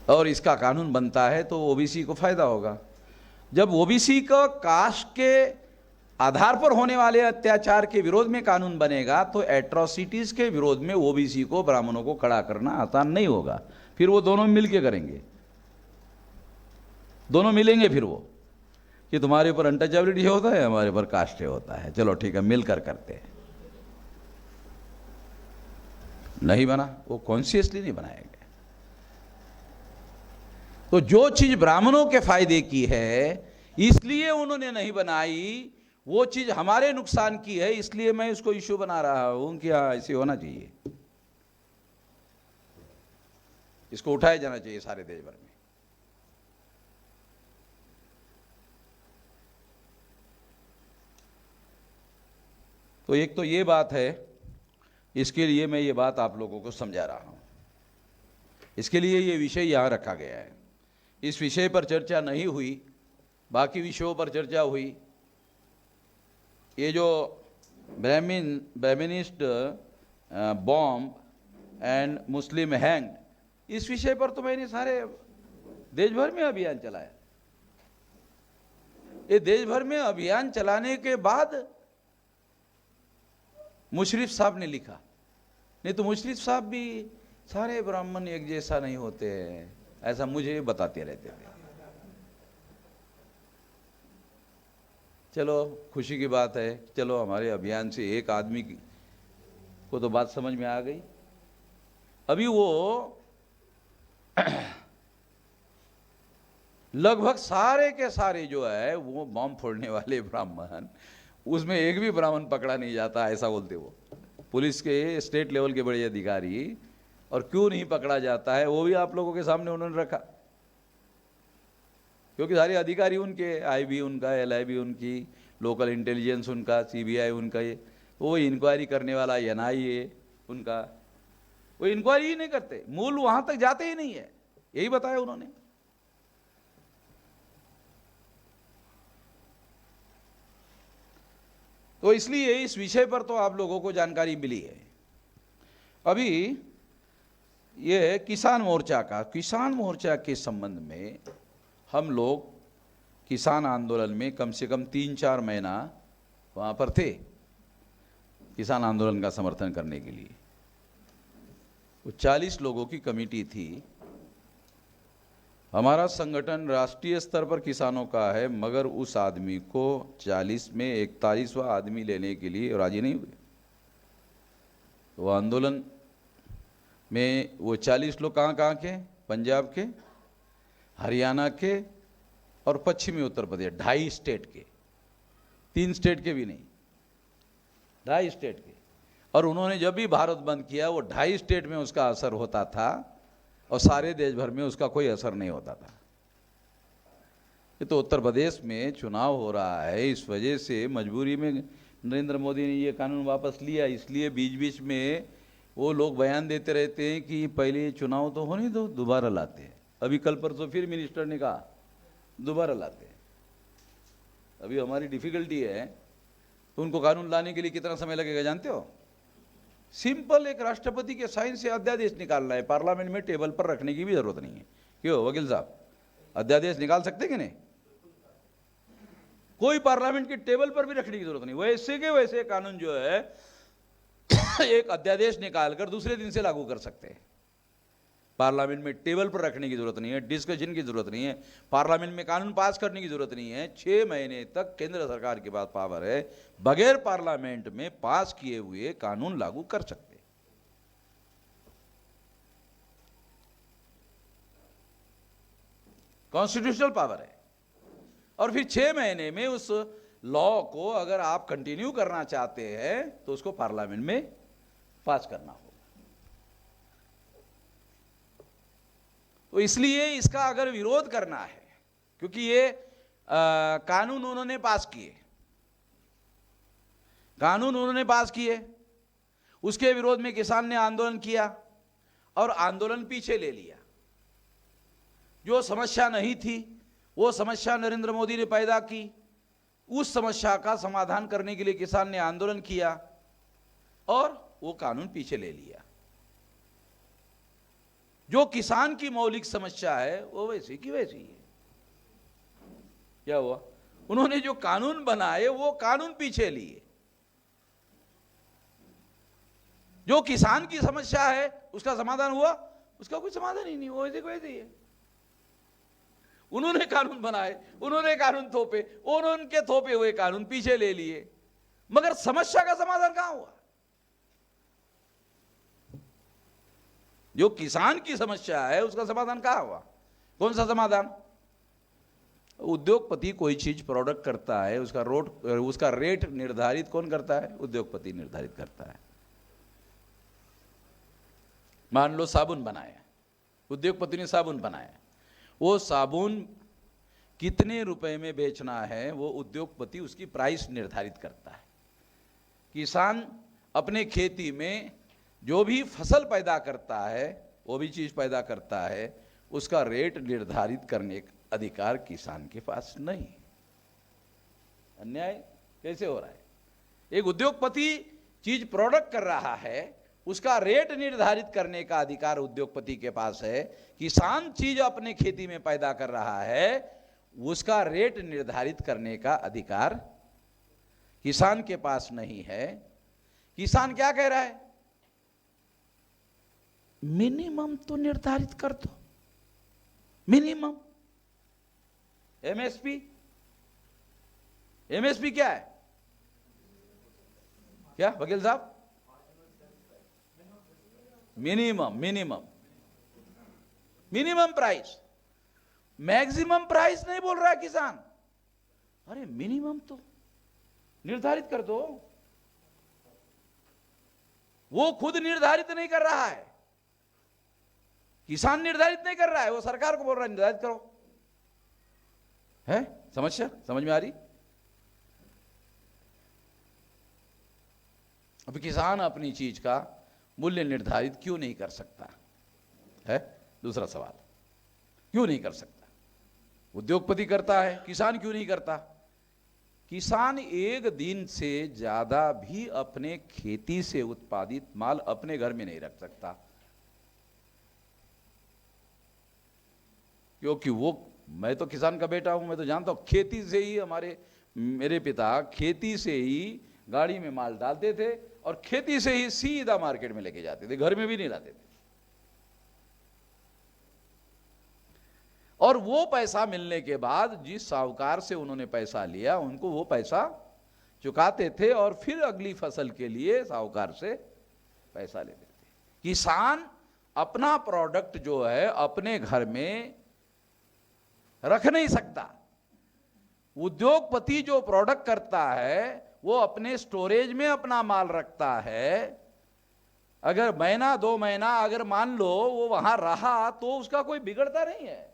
और इसका कानून बनता है तो OBC को फायदा होगा। जब OBC का कास्ट के आधार पर होने वाले अत्याचार के विरोध में कानून बनेगा तो एट्रोसिटीज के विरोध में OBC को, ब्राह्मणों को खड़ा करना आसान नहीं होगा। फिर वो दोनों मिलके करेंगे, दोनों मिलेंगे फिर वो कि तुम्हारे ऊपर अनटचेबिलिटी होता है, हमारे ऊपर कास्ट होता है, चलो ठीक है मिलकर करते हैं। नहीं बना, वो कॉन्शियसली नहीं बनाया गया। तो जो चीज ब्राह्मणों के फायदे की है इसलिए उन्होंने नहीं बनाई, वो चीज हमारे नुकसान की है इसलिए मैं इसको इश्यू बना रहा हूं कि हाँ ऐसे होना चाहिए, इसको उठाया जाना चाहिए सारे देश भर में। तो एक तो ये बात है, इसके लिए मैं ये बात आप लोगों को समझा रहा हूं, इसके लिए ये विषय यहां रखा गया है। इस विषय पर चर्चा नहीं हुई, बाकी विषयों पर चर्चा हुई। ये जो ब्राह्मणिस्ट बॉम्ब एंड मुस्लिम हैंग, इस विषय पर तो मैंने सारे देश भर में अभियान चलाया। ये देश भर में अभियान चलाने के बाद मुशर्रफ साहब ने लिखा, नहीं तो मुशर्रफ साहब भी सारे ब्राह्मण एक जैसा नहीं होते हैं, ऐसा मुझे बताते रहते थे। चलो खुशी की बात है, चलो हमारे अभियान से एक आदमी को तो बात समझ में आ गई। अभी वो लगभग सारे के सारे जो है वो बम फोड़ने वाले ब्राह्मण, उसमें एक भी ब्राह्मण पकड़ा नहीं जाता, ऐसा बोलते वो पुलिस के स्टेट लेवल के बड़े अधिकारी। और क्यों नहीं पकड़ा जाता है वो भी आप लोगों के सामने उन्होंने रखा, क्योंकि सारे अधिकारी उनके, आईबी उनका, एलआईबी उनकी, लोकल इंटेलिजेंस उनका, सीबीआई उनका, ये वो इंक्वायरी करने वाला एनआईए उनका, वो इंक्वायरी ही नहीं करते, मूल वहां तक जाते ही नहीं है, यही बताया उन्होंने। तो इसलिए इस विषय पर तो आप लोगों को जानकारी मिली है। अभी ये किसान मोर्चा के संबंध में हम लोग किसान आंदोलन में कम से कम 3-4 महीना वहाँ पर थे किसान आंदोलन का समर्थन करने के लिए। वो 40 लोगों की कमेटी थी। हमारा संगठन राष्ट्रीय स्तर पर किसानों का है, मगर उस आदमी को 40 में 41वां आदमी लेने के लिए राजी नहीं हुए। वो आंदोलन में वो 40 लोग कहाँ के, पंजाब के, हरियाणा के और पश्चिमी उत्तर प्रदेश, 2.5 स्टेट के, 3 स्टेट के भी नहीं, 2.5 स्टेट के। और उन्होंने जब भी भारत बंद किया वो 2.5 स्टेट में उसका असर होता था और सारे देश भर में उसका कोई असर नहीं होता था। ये तो उत्तर प्रदेश में चुनाव हो रहा है, इस वजह से मजबूरी में नरेंद्र मोदी ने ये कानून वापस लिया। इसलिए बीच बीच में वो लोग बयान देते रहते हैं कि पहले चुनाव तो होने दो, दोबारा लाते हैं। अभी कल परसों फिर मिनिस्टर ने कहा दोबारा लाते हैं। अभी हमारी डिफिकल्टी है, तो उनको कानून लाने के लिए कितना समय लगेगा जानते हो? सिंपल एक राष्ट्रपति के साइन से अध्यादेश निकालना है, पार्लियामेंट में टेबल पर रखने की भी जरूरत नहीं है। क्यों वकील साहब, अध्यादेश निकाल सकते कि नहीं? कोई पार्लियामेंट की टेबल पर भी रखने की जरूरत नहीं। वैसे के वैसे कानून जो है एक अध्यादेश निकालकर दूसरे दिन से लागू कर सकते हैं। पार्लियामेंट में टेबल पर रखने की जरूरत नहीं है, डिस्कशन की जरूरत नहीं है, पार्लियामेंट में कानून पास करने की जरूरत नहीं है। 6 महीने तक केंद्र सरकार के पास पावर है, बगैर पार्लियामेंट में पास किए हुए कानून लागू कर सकते। कॉन्स्टिट्यूशनल पावर है। और फिर 6 महीने में उस लॉ को अगर आप कंटिन्यू करना चाहते हैं तो उसको पार्लियामेंट में पास करना होगा। तो इसलिए इसका अगर विरोध करना है, क्योंकि ये कानून उन्होंने पास किए, उसके विरोध में किसान ने आंदोलन किया और आंदोलन पीछे ले लिया। जो समस्या नहीं थी वो समस्या नरेंद्र मोदी ने पैदा की, उस समस्या का समाधान करने के लिए किसान ने आंदोलन किया और वो कानून पीछे ले लिया। जो किसान की मौलिक समस्या है वो वैसी की वैसी है। क्या हुआ? उन्होंने जो कानून बनाए वो कानून पीछे लिए। जो किसान की समस्या है उसका समाधान हुआ? उसका कोई समाधान ही नहीं, वो वैसे वैसे ही है। उन्होंने कानून बनाए, उन्होंने कानून थोपे, उनके थोपे हुए कानून पीछे ले लिए, मगर समस्या का समाधान कहां हुआ? जो किसान की समस्या है उसका समाधान कहां हुआ? कौन सा समाधान? उद्योगपति कोई चीज प्रोडक्ट करता है, उसका रेट निर्धारित कौन करता है? उद्योगपति निर्धारित करता है। मान लो साबुन बनाया, उद्योगपति ने साबुन बनाया, वो साबुन कितने रुपए में बेचना है वो उद्योगपति उसकी प्राइस निर्धारित करता है। किसान अपने खेती में जो भी फसल पैदा करता है, वो भी चीज पैदा करता है, उसका रेट निर्धारित करने का अधिकार किसान के पास नहीं। अन्याय कैसे हो रहा है? एक उद्योगपति चीज प्रोडक्ट कर रहा है, उसका रेट निर्धारित करने का अधिकार उद्योगपति के पास है। किसान चीज अपने खेती में पैदा कर रहा है, उसका रेट निर्धारित करने का अधिकार किसान के पास नहीं है। किसान क्या कह रहा है? मिनिमम तो निर्धारित कर दो, मिनिमम। एमएसपी, एमएसपी क्या है? क्या वकील साहब? Minimum, minimum, minimum price. Maximum price नहीं बोल रहा है किसान। अरे मिनिमम तो निर्धारित कर दो। वो खुद निर्धारित नहीं कर रहा है, किसान निर्धारित नहीं कर रहा है, वो सरकार को बोल रहा है निर्धारित करो। है समस्या समझ में आ रही? अब किसान अपनी चीज का मूल्य निर्धारित क्यों नहीं कर सकता है? दूसरा सवाल, क्यों नहीं कर सकता? उद्योगपति करता है, किसान क्यों नहीं करता? किसान एक दिन से ज्यादा भी अपने खेती से उत्पादित माल अपने घर में नहीं रख सकता, क्योंकि वो, मैं तो किसान का बेटा हूं, मैं तो जानता हूं, खेती से ही मेरे पिता खेती से ही गाड़ी में माल डालते थे और खेती से ही सीधा मार्केट में लेके जाते थे, घर में भी नहीं लाते थे। और वो पैसा मिलने के बाद जिस साहूकार से उन्होंने पैसा लिया, उनको वो पैसा चुकाते थे और फिर अगली फसल के लिए साहूकार से पैसा लेते थे। किसान अपना प्रोडक्ट जो है अपने घर में रख नहीं सकता। उद्योगपति जो प्रोडक्ट करता है वो अपने स्टोरेज में अपना माल रखता है। अगर महीना 2 महीना अगर मान लो वो वहां रहा तो उसका कोई बिगड़ता नहीं है।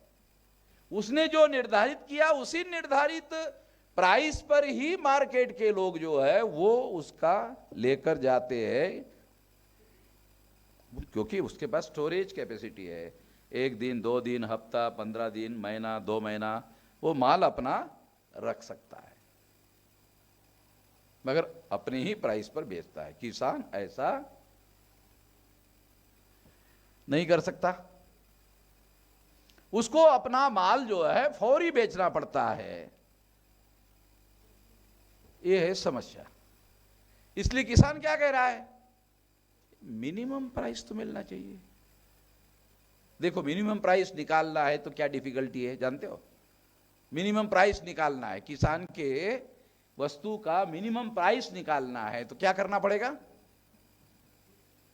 उसने जो निर्धारित किया उसी निर्धारित प्राइस पर ही मार्केट के लोग जो है वो उसका लेकर जाते हैं, क्योंकि उसके पास स्टोरेज कैपेसिटी है। 1 दिन, 2 दिन, हफ्ता, 15 दिन, महीना, 2 महीना वो माल अपना रख सकता है, मगर अपने ही प्राइस पर बेचता है। किसान ऐसा नहीं कर सकता। उसको अपना माल जो है फौरी बेचना पड़ता है। यह है समस्या। इसलिए किसान क्या कह रहा है? मिनिमम प्राइस तो मिलना चाहिए। देखो, मिनिमम प्राइस निकालना है तो क्या डिफिकल्टी है जानते हो? मिनिमम प्राइस निकालना है, किसान के वस्तु का मिनिमम प्राइस निकालना है तो क्या करना पड़ेगा?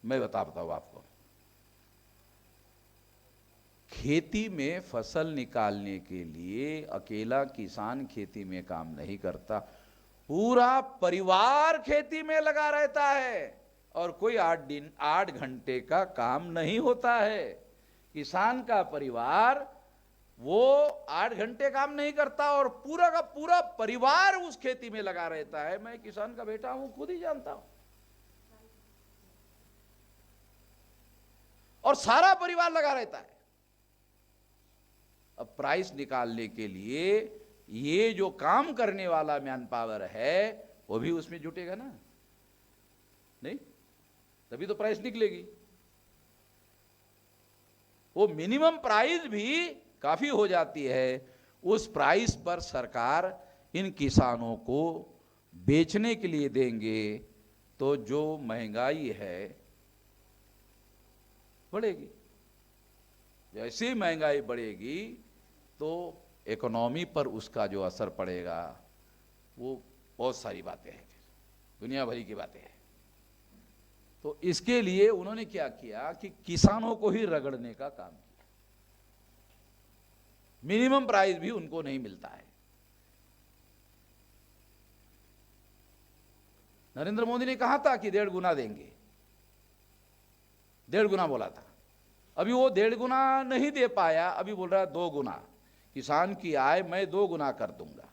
मैं बताऊं आपको। खेती में फसल निकालने के लिए अकेला किसान खेती में काम नहीं करता, पूरा परिवार खेती में लगा रहता है और कोई 8 घंटे का काम नहीं होता है। किसान का परिवार वो 8 घंटे काम नहीं करता और पूरा का पूरा परिवार उस खेती में लगा रहता है। मैं किसान का बेटा हूं, खुद ही जानता हूं। और सारा परिवार लगा रहता है। अब प्राइस निकालने के लिए ये जो काम करने वाला मैन पावर है वो भी उसमें जुटेगा ना, नहीं? तभी तो प्राइस निकलेगी। वो मिनिमम प्राइस भी काफी हो जाती है। उस प्राइस पर सरकार इन किसानों को बेचने के लिए देंगे तो जो महंगाई है बढ़ेगी। जैसे ही महंगाई बढ़ेगी तो इकोनॉमी पर उसका जो असर पड़ेगा वो बहुत सारी बातें हैं, दुनिया भरी की बातें हैं। तो इसके लिए उन्होंने क्या किया कि किसानों को ही रगड़ने का काम किया। मिनिमम प्राइस भी उनको नहीं मिलता है। नरेंद्र मोदी ने कहा था कि 1.5 गुना देंगे, 1.5 गुना बोला था। अभी वो 1.5 गुना नहीं दे पाया, अभी बोल रहा है 2 गुना। किसान की आय मैं 2 गुना कर दूंगा।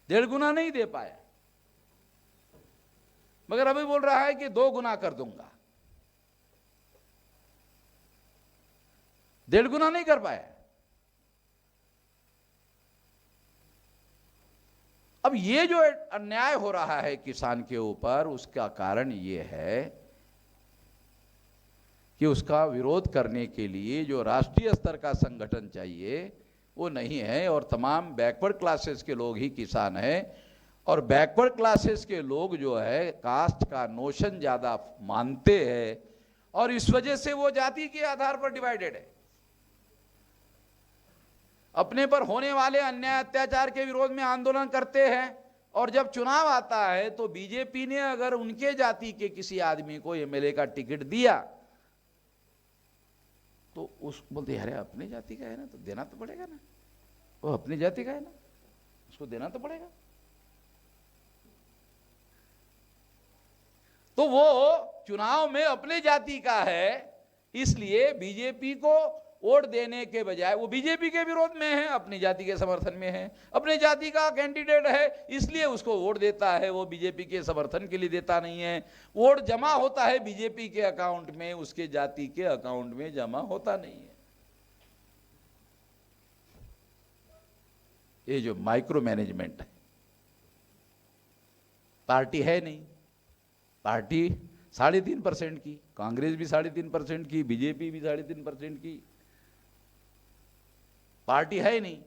1.5 गुना नहीं दे पाया, मगर अभी बोल रहा है कि 2 गुना कर दूंगा। 1.5 गुना नहीं कर पाया। अब ये जो अन्याय हो रहा है किसान के ऊपर, उसका कारण ये है कि उसका विरोध करने के लिए जो राष्ट्रीय स्तर का संगठन चाहिए वो नहीं है, और तमाम बैकवर्ड क्लासेस के लोग ही किसान हैं। और बैकवर्ड क्लासेस के लोग जो है कास्ट का नोशन ज़्यादा मानते हैं और इस वजह से वो जाति के आधार पर डिवाइडेड है। अपने पर होने वाले अन्याय अत्याचार के विरोध में आंदोलन करते हैं, और जब चुनाव आता है तो बीजेपी ने अगर उनके जाति के किसी आदमी को एमएलए का टिकट दिया तो उस बोलते अरे अपने जाति का है ना, तो देना तो पड़ेगा ना, वो अपनी जाति का है ना, उसको देना तो पड़ेगा। तो वो चुनाव में अपने जाति का है, इसलिए बीजेपी को वोट देने के बजाय वो बीजेपी के विरोध में है, अपनी जाति के समर्थन में है, अपने जाति का कैंडिडेट है इसलिए उसको वोट देता है, वो बीजेपी के समर्थन के लिए देता नहीं है। वोट जमा होता है बीजेपी के अकाउंट में, उसके जाति के अकाउंट में जमा होता नहीं है। ये जो माइक्रो मैनेजमेंट है, पार्टी है नहीं, पार्टी 3.5% की, कांग्रेस भी 3.5% की, बीजेपी भी 3.5% की, पार्टी है नहीं,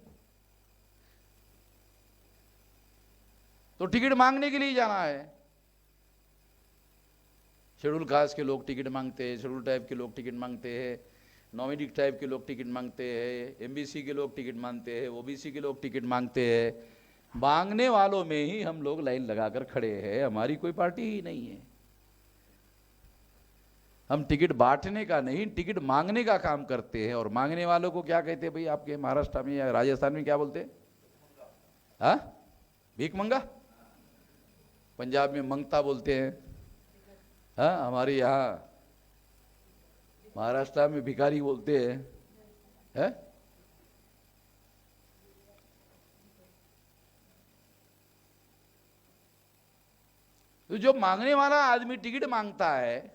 तो टिकट मांगने के लिए जाना है। शेड्यूल कास्ट के लोग टिकट मांगते हैं, शेड्यूल टाइप के लोग टिकट मांगते हैं, नॉमिनी टाइप के लोग टिकट मांगते हैं, एमबीसी के लोग टिकट मांगते हैं, ओबीसी के लोग टिकट मांगते हैं। मांगने वालों में ही हम लोग लाइन लगाकर खड़े हैं, हमारी कोई पार्टी ही नहीं है। हम टिकट बांटने का नहीं, टिकट मांगने का काम करते हैं। और मांगने वालों को क्या कहते हैं भाई, आपके महाराष्ट्र में या राजस्थान में क्या बोलते हैं? हाँ, भीख मंगा। पंजाब में मंगता बोलते हैं। हाँ, हमारे यहाँ महाराष्ट्र में भिखारी बोलते हैं। है? तो जो मांगने वाला आदमी टिकट मांगता है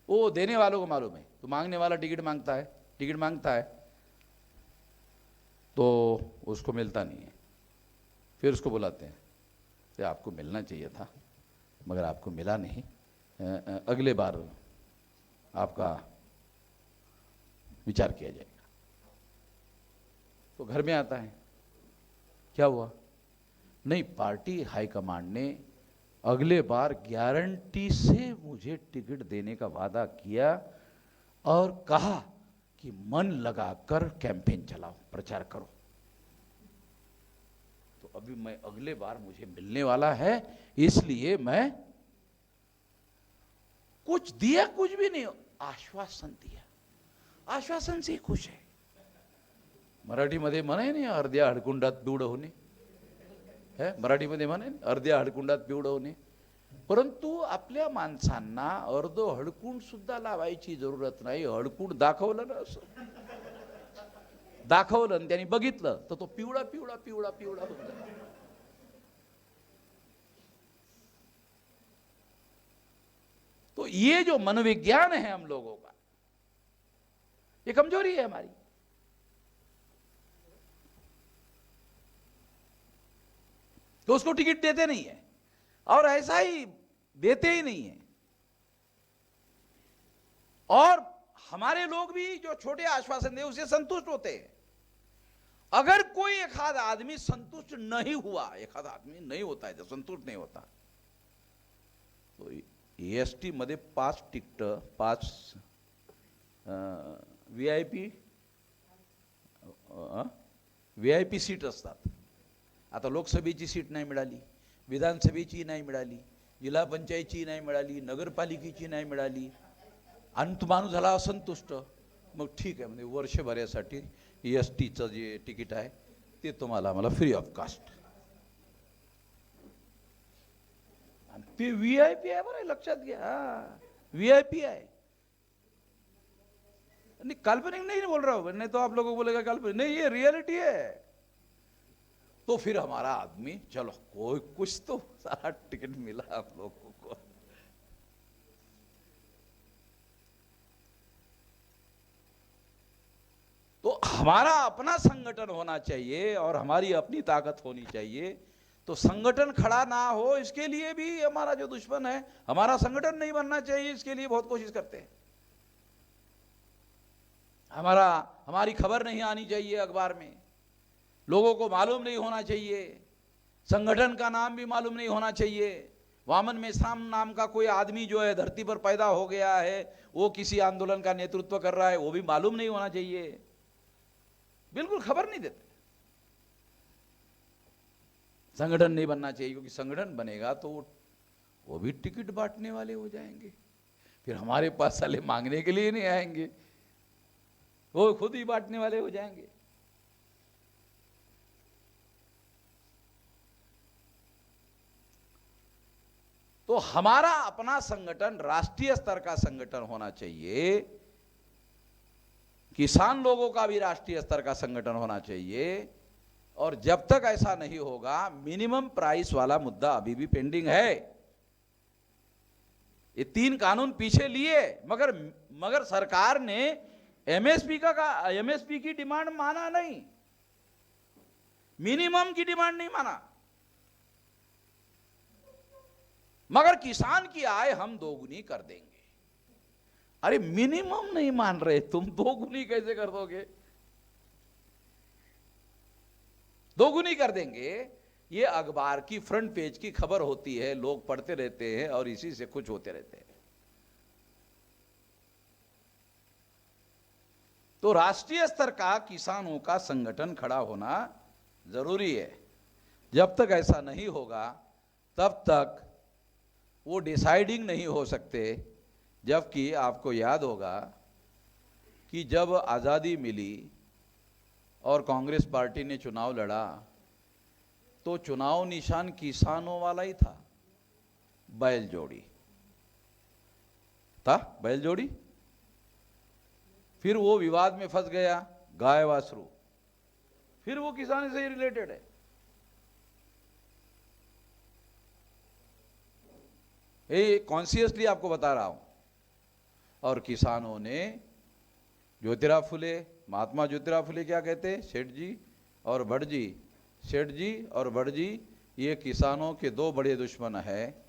वो देने वालों को मालूम है। तो मांगने वाला टिकट मांगता है तो उसको मिलता नहीं है, फिर उसको बुलाते हैं कि आपको मिलना चाहिए था मगर आपको मिला नहीं, अगले बार आपका विचार किया जाएगा। तो घर में आता है, क्या हुआ? नहीं, पार्टी हाईकमांड ने अगले बार गारंटी से मुझे टिकट देने का वादा किया और कहा कि मन लगाकर कैंपेन चलाओ, प्रचार करो। तो अभी मैं अगले बार मुझे मिलने वाला है, इसलिए मैं कुछ दिया, कुछ भी नहीं, आश्वासन दिया, आश्वासन से खुश है। मराठीमध्ये म्हण आहे ना, अर्ध्या हडकुंडात पिवळं होणे है, मराठीमध्ये म्हण आहे अर्ध्या हडकुंडात पिवळं होणे। परंतु आपल्या माणसांना अर्ध हडकुंड सुद्धा लावायची जरूरत नाही, हडकुंड दाखवलं ना, असं दाखवलं आणि त्यांनी बघितलं तर तो पिवळा पिवळा पिवळा पिवळा होता। तो ये जो मनोविज्ञान है हम लोगों का, ये कमजोरी है हमारी। तो उसको टिकट देते नहीं है, और ऐसा ही देते ही नहीं है। और हमारे लोग भी जो छोटे आश्वासन दे उसे संतुष्ट होते हैं। अगर कोई एक आदमी संतुष्ट नहीं हुआ, एक आदमी नहीं होता है, जब संतुष्ट नहीं होता, तो एसटी मध्ये 5 तिकीट, 5 व्हीआयपी सीट असतात। आता लोकसभेची सीट नाही मिळाली, विधानसभेची नाही मिळाली, जिल्हा पंचायतची नाही मिळाली, नगरपालिकेची नाही मिळाली, आणि तो माणूस झाला असंतुष्ट। मग ठीक आहे, म्हणजे वर्षभरासाठी एसटीचं जे तिकीट आहे ते तुम्हाला आम्हाला फ्री ऑफ कास्ट। आणि ते व्हीआयपी आहे बरं, लक्षात घ्या, व्हीआईपी है। नहीं काल्पनिक नहीं बोल रहा हूं, नहीं तो आप लोगों को बोलेगा काल्पनिक, नहीं ये रियलिटी है। तो फिर हमारा आदमी, चलो कोई कुछ तो सारा टिकट मिला आप लोगों को। तो हमारा अपना संगठन होना चाहिए और हमारी अपनी ताकत होनी चाहिए। तो संगठन खड़ा ना हो, इसके लिए भी हमारा जो दुश्मन है, हमारा संगठन नहीं बनना चाहिए, इसके लिए बहुत कोशिश करते हैं। हमारी खबर नहीं आनी चाहिए अखबार में, लोगों को मालूम नहीं होना चाहिए, संगठन का नाम भी मालूम नहीं होना चाहिए। वामन मेश्राम नाम का कोई आदमी जो है धरती पर पैदा हो गया है, वो किसी आंदोलन का नेतृत्व कर रहा है, वो भी मालूम नहीं होना चाहिए। बिल्कुल खबर नहीं देते। संगठन नहीं बनना चाहिए, क्योंकि संगठन बनेगा तो वो भी टिकट बांटने वाले हो जाएंगे, फिर हमारे पास साले मांगने के लिए नहीं आएंगे, वो खुद ही बांटने वाले हो जाएंगे। तो हमारा अपना संगठन राष्ट्रीय स्तर का संगठन होना चाहिए, किसान लोगों का भी राष्ट्रीय स्तर का संगठन होना चाहिए। और जब तक ऐसा नहीं होगा, मिनिमम प्राइस वाला मुद्दा अभी भी पेंडिंग है। ये 3 कानून पीछे लिए, मगर सरकार ने एमएसपी की डिमांड माना नहीं, मिनिमम की डिमांड नहीं माना। मगर किसान की आय हम दोगुनी कर देंगे। अरे मिनिमम नहीं मान रहे तुम, दोगुनी कैसे कर दोगे? दोगुनी कर देंगे। ये अखबार की फ्रंट पेज की खबर होती है, लोग पढ़ते रहते हैं और इसी से कुछ होते रहते हैं। तो राष्ट्रीय स्तर का किसानों का संगठन खड़ा होना जरूरी है। जब तक ऐसा नहीं होगा तब तक वो डिसाइडिंग नहीं हो सकते। जबकि आपको याद होगा कि जब आज़ादी मिली और कांग्रेस पार्टी ने चुनाव लड़ा तो चुनाव निशान किसानों वाला ही था, बैल जोड़ी था, बैल जोड़ी। फिर वो विवाद में फंस गया, गाय वासरू, फिर वो किसान से ही रिलेटेड है। ये कॉन्शियसली आपको बता रहा हूं। और किसानों ने ज्योतिराव फुले, महात्मा ज्योतिराव फुले क्या कहते, सेठ जी और भटजी, सेठ जी और भटजी ये किसानों के 2 बड़े दुश्मन है।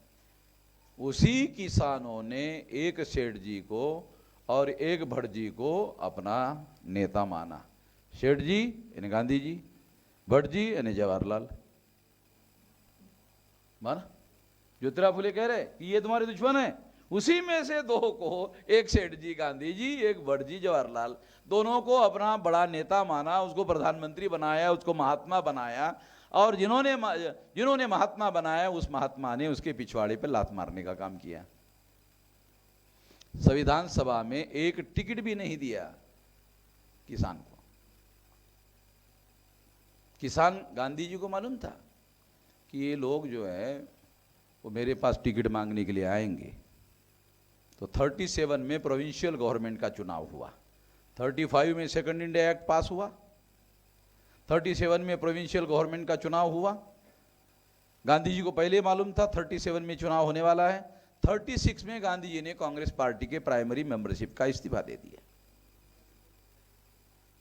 उसी किसानों ने एक सेठ जी को और एक भटजी को अपना नेता माना। सेठ जी यानी गांधी जी, भटजी यानी जवाहरलाल। माना? ज्योतिराव फुले कह रहे कि ये तुम्हारे दुश्मन है। उसी में से 2 को, एक सेठ जी गांधी जी, एक भटजी जवाहरलाल, दोनों को अपना बड़ा नेता माना, उसको प्रधानमंत्री बनाया, उसको महात्मा बनाया। और जिन्होंने महात्मा बनाया, उस महात्मा ने उसके पिछवाड़े पर लात मारने का काम किया। संविधान सभा में एक टिकट भी नहीं दिया किसान को। किसान गांधी जी को मालूम था कि ये लोग जो है वो मेरे पास टिकट मांगने के लिए आएंगे। तो 37 में प्रोविंशियल गवर्नमेंट का चुनाव हुआ, 35 में सेकंड इंडिया एक्ट पास हुआ, 37 में प्रोविंशियल गवर्नमेंट का चुनाव हुआ। गांधी जी को पहले मालूम था 37 में चुनाव होने वाला है। 36 में गांधी जी ने कांग्रेस पार्टी के प्राइमरी मेंबरशिप का इस्तीफा दे दिया।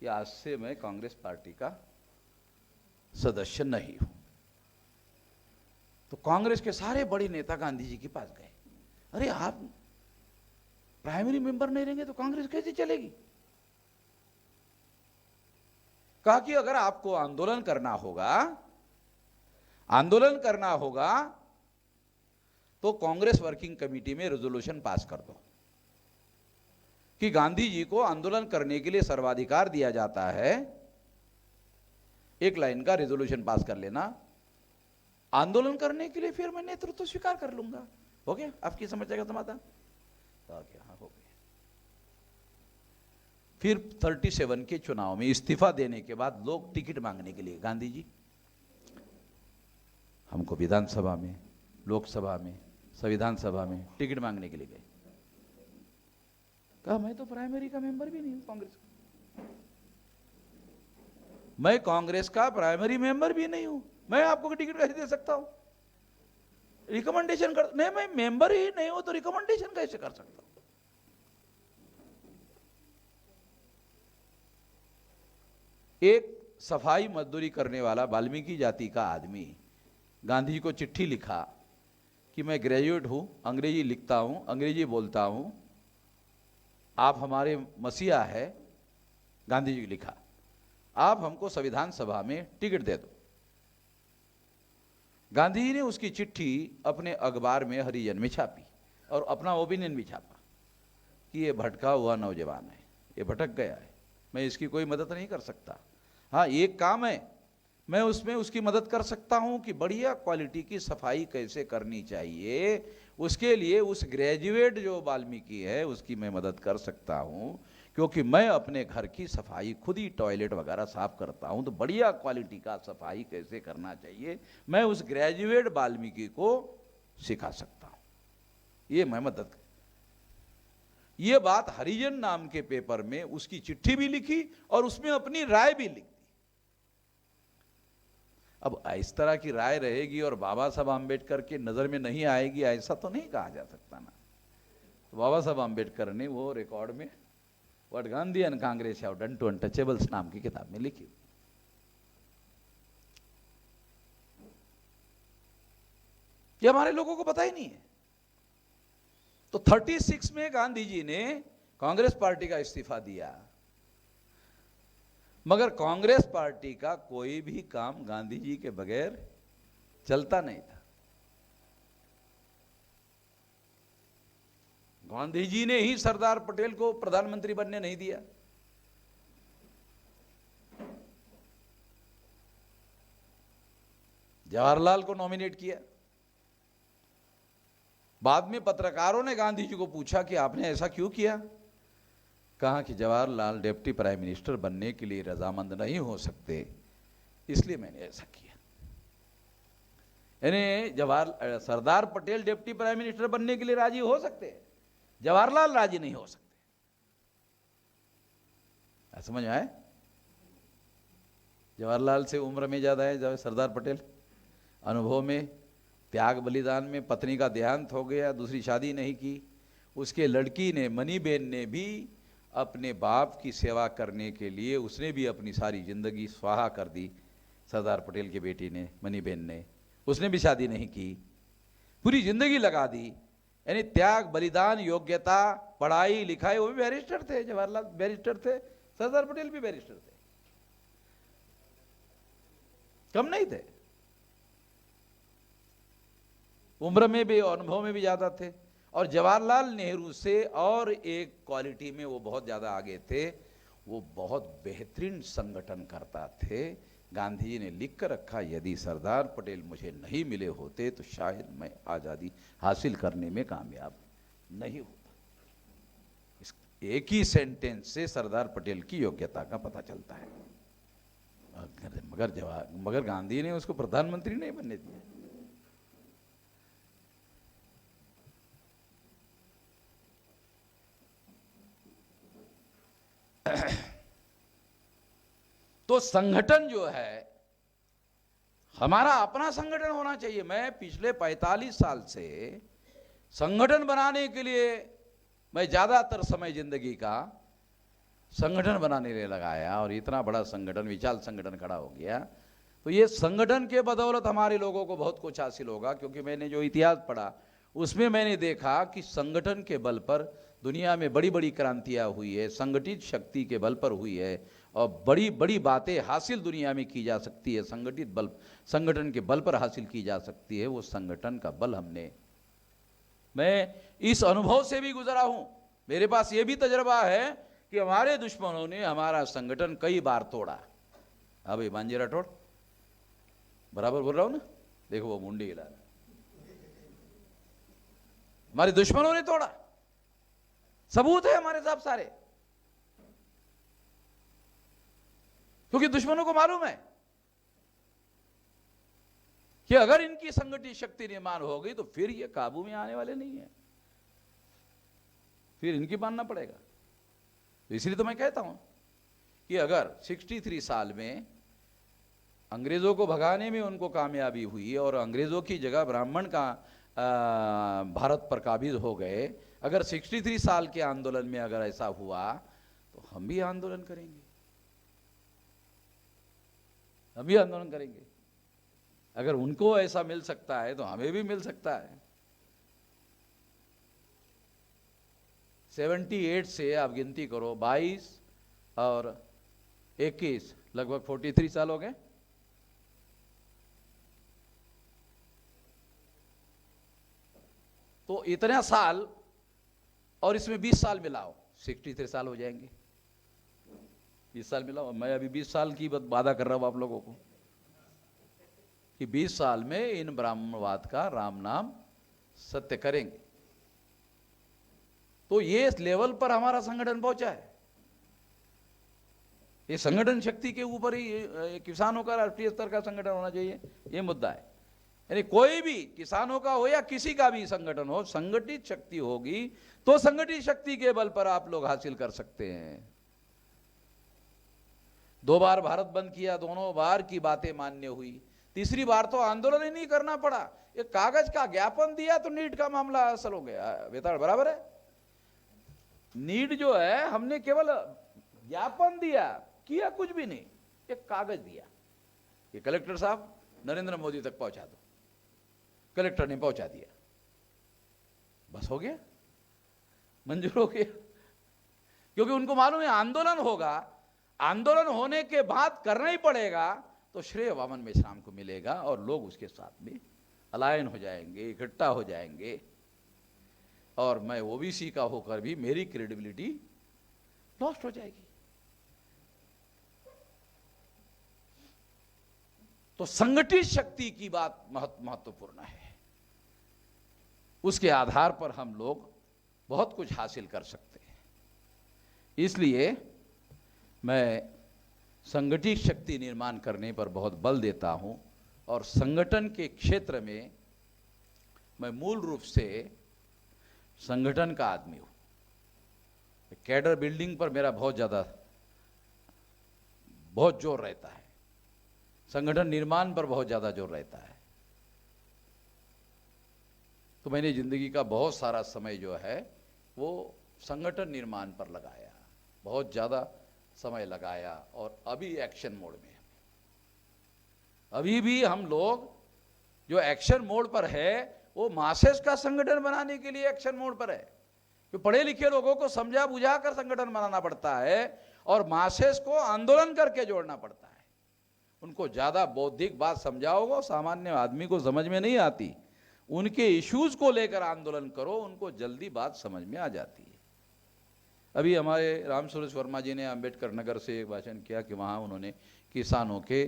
ये आज से मैं कांग्रेस पार्टी का सदस्य नहीं हूं। तो कांग्रेस के सारे बड़े नेता गांधी जी के पास गए, अरे आप प्राइमरी मेंबर नहीं रहेंगे तो कांग्रेस कैसे चलेगी? कहा कि अगर आपको आंदोलन करना होगा तो कांग्रेस वर्किंग कमेटी में रेजोल्यूशन पास कर दो कि गांधी जी को आंदोलन करने के लिए सर्वाधिकार दिया जाता है। एक लाइन का रेजोल्यूशन पास कर लेना, आंदोलन करने के लिए फिर मैं नेतृत्व स्वीकार कर लूंगा। हो गया, आपकी समस्या का समाधान हो गया। हाँ, हो गया। फिर 37 के चुनाव में इस्तीफा देने के बाद लोग टिकट मांगने के लिए, गांधी जी हमको विधानसभा में, लोकसभा में, संविधान सभा में टिकट मांगने के लिए गए। कहा मैं तो प्राइमरी का मेंबर भी नहीं हूं कांग्रेस का, मैं कांग्रेस का प्राइमरी मेंबर भी नहीं हूं, मैं आपको टिकट कैसे दे सकता हूं? रिकमेंडेशन कर, नहीं मैं मेंबर ही नहीं हूं तो रिकमेंडेशन कैसे कर सकता हूं? एक सफाई मजदूरी करने वाला वाल्मीकि जाति का आदमी गांधी जी को चिट्ठी लिखा कि मैं ग्रेजुएट हूं, अंग्रेजी लिखता हूं, अंग्रेजी बोलता हूं, आप हमारे मसीहा है। गांधी जी लिखा, आप हमको संविधान सभा में टिकट दे दो। गांधी जी ने उसकी चिट्ठी अपने अखबार में हरिजन में छापी और अपना ओपिनियन भी छापा कि ये भटका हुआ नौजवान है, ये भटक गया है, मैं इसकी कोई मदद नहीं कर सकता, हाँ, एक काम है, मैं उसमें उसकी मदद कर सकता हूं कि बढ़िया क्वालिटी की सफाई कैसे करनी चाहिए, उसके लिए उस ग्रेजुएट जो वाल्मीकि है उसकी मैं मदद कर सकता हूं, क्योंकि मैं अपने घर की सफाई खुद ही टॉयलेट वगैरह साफ करता हूं, तो बढ़िया क्वालिटी का सफाई कैसे करना चाहिए मैं उस ग्रेजुएट वाल्मीकि को सिखा सकता हूं, ये मैं मदद। ये बात हरिजन नाम के पेपर में उसकी चिट्ठी भी लिखी और उसमें अपनी राय भी लिख दी। अब इस तरह की राय रहेगी और बाबा साहब आम्बेडकर के नजर में नहीं आएगी, ऐसा तो नहीं कहा जा सकता ना। तो बाबा साहब आम्बेडकर ने वो रिकॉर्ड में what Gandhi and Congress have done to untouchables नाम की किताब में लिखी। ये हमारे लोगों को पता ही नहीं है। तो 36 में गांधी जी ने कांग्रेस पार्टी का इस्तीफा दिया, मगर कांग्रेस पार्टी का कोई भी काम गांधी जी के बगैर चलता नहीं था। गांधी जी ने ही सरदार पटेल को प्रधानमंत्री बनने नहीं दिया। जवाहरलाल को नॉमिनेट किया। बाद में पत्रकारों ने गांधी जी को पूछा कि आपने ऐसा क्यों किया? कहा कि जवाहरलाल डिप्टी प्राइम मिनिस्टर बनने के लिए रजामंद नहीं हो सकते, इसलिए मैंने ऐसा किया। यानी Sardar Patel deputy prime minister बनने के लिए राजी हो सकते, जवाहरलाल राजी नहीं हो सकते। समझ में आए? जवाहरलाल से उम्र में ज्यादा है सरदार पटेल, अनुभव में, त्याग बलिदान में। पत्नी का देहांत हो गया, दूसरी शादी नहीं की। उसके लड़की ने, मनीबेन ने भी अपने बाप की सेवा करने के लिए उसने भी अपनी सारी जिंदगी स्वाहा कर दी। सरदार पटेल की बेटी ने, मनीबेन ने, उसने भी शादी नहीं की, पूरी जिंदगी लगा दी। यानी त्याग बलिदान, योग्यता, पढ़ाई लिखाई। वो भी बैरिस्टर थे, जवाहरलाल बैरिस्टर थे, सरदार पटेल भी बैरिस्टर थे, कम नहीं थे। उम्र में भी, अनुभव में भी ज्यादा थे। और जवाहरलाल नेहरू से और एक क्वालिटी में वो बहुत ज्यादा आगे थे, वो बहुत बेहतरीन संगठन करता थे। गांधी जी ने लिख कर रखा, यदि सरदार पटेल मुझे नहीं मिले होते तो शायद मैं आज़ादी हासिल करने में कामयाब नहीं होता। इस एक ही सेंटेंस से सरदार पटेल की योग्यता का पता चलता है। मगर गांधी ने उसको प्रधानमंत्री नहीं बनने दिया। तो संगठन जो है, हमारा अपना संगठन होना चाहिए। मैं पिछले 45 साल से संगठन बनाने के लिए, मैं ज्यादातर समय जिंदगी का संगठन बनाने के लिए लगाया, और इतना बड़ा संगठन, विशाल संगठन खड़ा हो गया। तो ये संगठन के बदौलत हमारे लोगों को बहुत कुछ हासिल होगा, क्योंकि मैंने जो इतिहास पढ़ा उसमें मैंने देखा कि संगठन के बल पर दुनिया में बड़ी बड़ी क्रांतियां हुई है, संगठित शक्ति के बल पर हुई है, और बड़ी बड़ी बातें हासिल दुनिया में की जा सकती है, संगठित बल, संगठन के बल पर हासिल की जा सकती है। वो संगठन का बल मैं इस अनुभव से भी गुजरा हूं। मेरे पास ये भी तजर्बा है कि हमारे दुश्मनों ने हमारा संगठन कई बार तोड़ा। अब मांझी राठौड़ बराबर बोल रहा हूं ना? देखो वो मुंडी हिला रहा। हमारे दुश्मनों ने तोड़ा, सबूत है हमारे साथ सारे, क्योंकि दुश्मनों को मालूम है कि अगर इनकी संगठित शक्ति निर्माण हो गई तो फिर ये काबू में आने वाले नहीं है, फिर इनकी मानना पड़ेगा। तो इसलिए तो मैं कहता हूं कि अगर 63 साल में अंग्रेजों को भगाने में उनको कामयाबी हुई और अंग्रेजों की जगह ब्राह्मण का भारत पर काबिज हो गए, अगर 63 साल के आंदोलन में अगर ऐसा हुआ तो हम भी आंदोलन करेंगे, हम भी आंदोलन करेंगे। अगर उनको ऐसा मिल सकता है तो हमें भी मिल सकता है। 78 से आप गिनती करो, 22 और 21, लगभग 43 साल हो गए। तो इतना साल और इसमें 20 साल मिलाओ, 63 साल हो जाएंगे। 20 साल मिला। मैं अभी 20 साल की वादा कर रहा हूँ आप लोगों को कि 20 साल में इन ब्राह्मणवाद का राम नाम सत्य करेंगे। तो ये इस लेवल पर हमारा संगठन पहुंचा है। ये संगठन शक्ति के ऊपर ही किसानों का राष्ट्रीय स्तर का संगठन होना चाहिए, ये मुद्दा है। यानी कोई भी किसानों का हो या किसी का भी संगठन हो, संगठित शक्ति होगी तो संगठित शक्ति के बल पर आप लोग हासिल कर सकते हैं। 2 बार भारत बंद किया, दोनों बार की बातें मान्य हुई, तीसरी बार तो आंदोलन ही नहीं करना पड़ा। एक कागज का ज्ञापन दिया तो नीट का मामला असल हो गया। बेताड़ बराबर है। नीट जो है हमने केवल ज्ञापन दिया, किया कुछ भी नहीं, एक कागज दिया कि कलेक्टर साहब नरेंद्र मोदी तक पहुंचा दो। कलेक्टर ने पहुंचा दिया, बस हो गया, मंजूर हो गया। क्योंकि उनको मालूम है आंदोलन होगा, आंदोलन होने के बाद करना ही पड़ेगा, तो श्रेय वामन मेश्राम को मिलेगा और लोग उसके साथ में अलायन हो जाएंगे, इकट्ठा हो जाएंगे। और मैं ओबीसी का होकर भी मेरी क्रेडिबिलिटी लॉस्ट हो जाएगी। तो संगठित शक्ति की बात महत्वपूर्ण है। उसके आधार पर हम लोग बहुत कुछ हासिल कर सकते हैं। इसलिए मैं संगठित शक्ति निर्माण करने पर बहुत बल देता हूं और संगठन के क्षेत्र में मैं मूल रूप से संगठन का आदमी हूं। कैडर बिल्डिंग पर मेरा बहुत जोर रहता है, संगठन निर्माण पर बहुत ज्यादा जोर रहता है। तो मैंने जिंदगी का बहुत सारा समय जो है वो संगठन निर्माण पर लगाया, बहुत ज्यादा समय लगाया। और अभी एक्शन मोड में, अभी भी हम लोग जो एक्शन मोड पर है वो मासेस का संगठन बनाने के लिए एक्शन मोड पर है। कि पढ़े लिखे लोगों को समझा बुझा कर संगठन बनाना पड़ता है और मासेस को आंदोलन करके जोड़ना पड़ता है। उनको ज्यादा बौद्धिक बात समझाओगे, सामान्य आदमी को समझ में नहीं आती। उनके इश्यूज को लेकर आंदोलन करो, उनको जल्दी बात समझ में आ जाती है। अभी हमारे राम सुरेश वर्मा जी ने अंबेडकर नगर से एक भाषण किया कि वहाँ उन्होंने किसानों के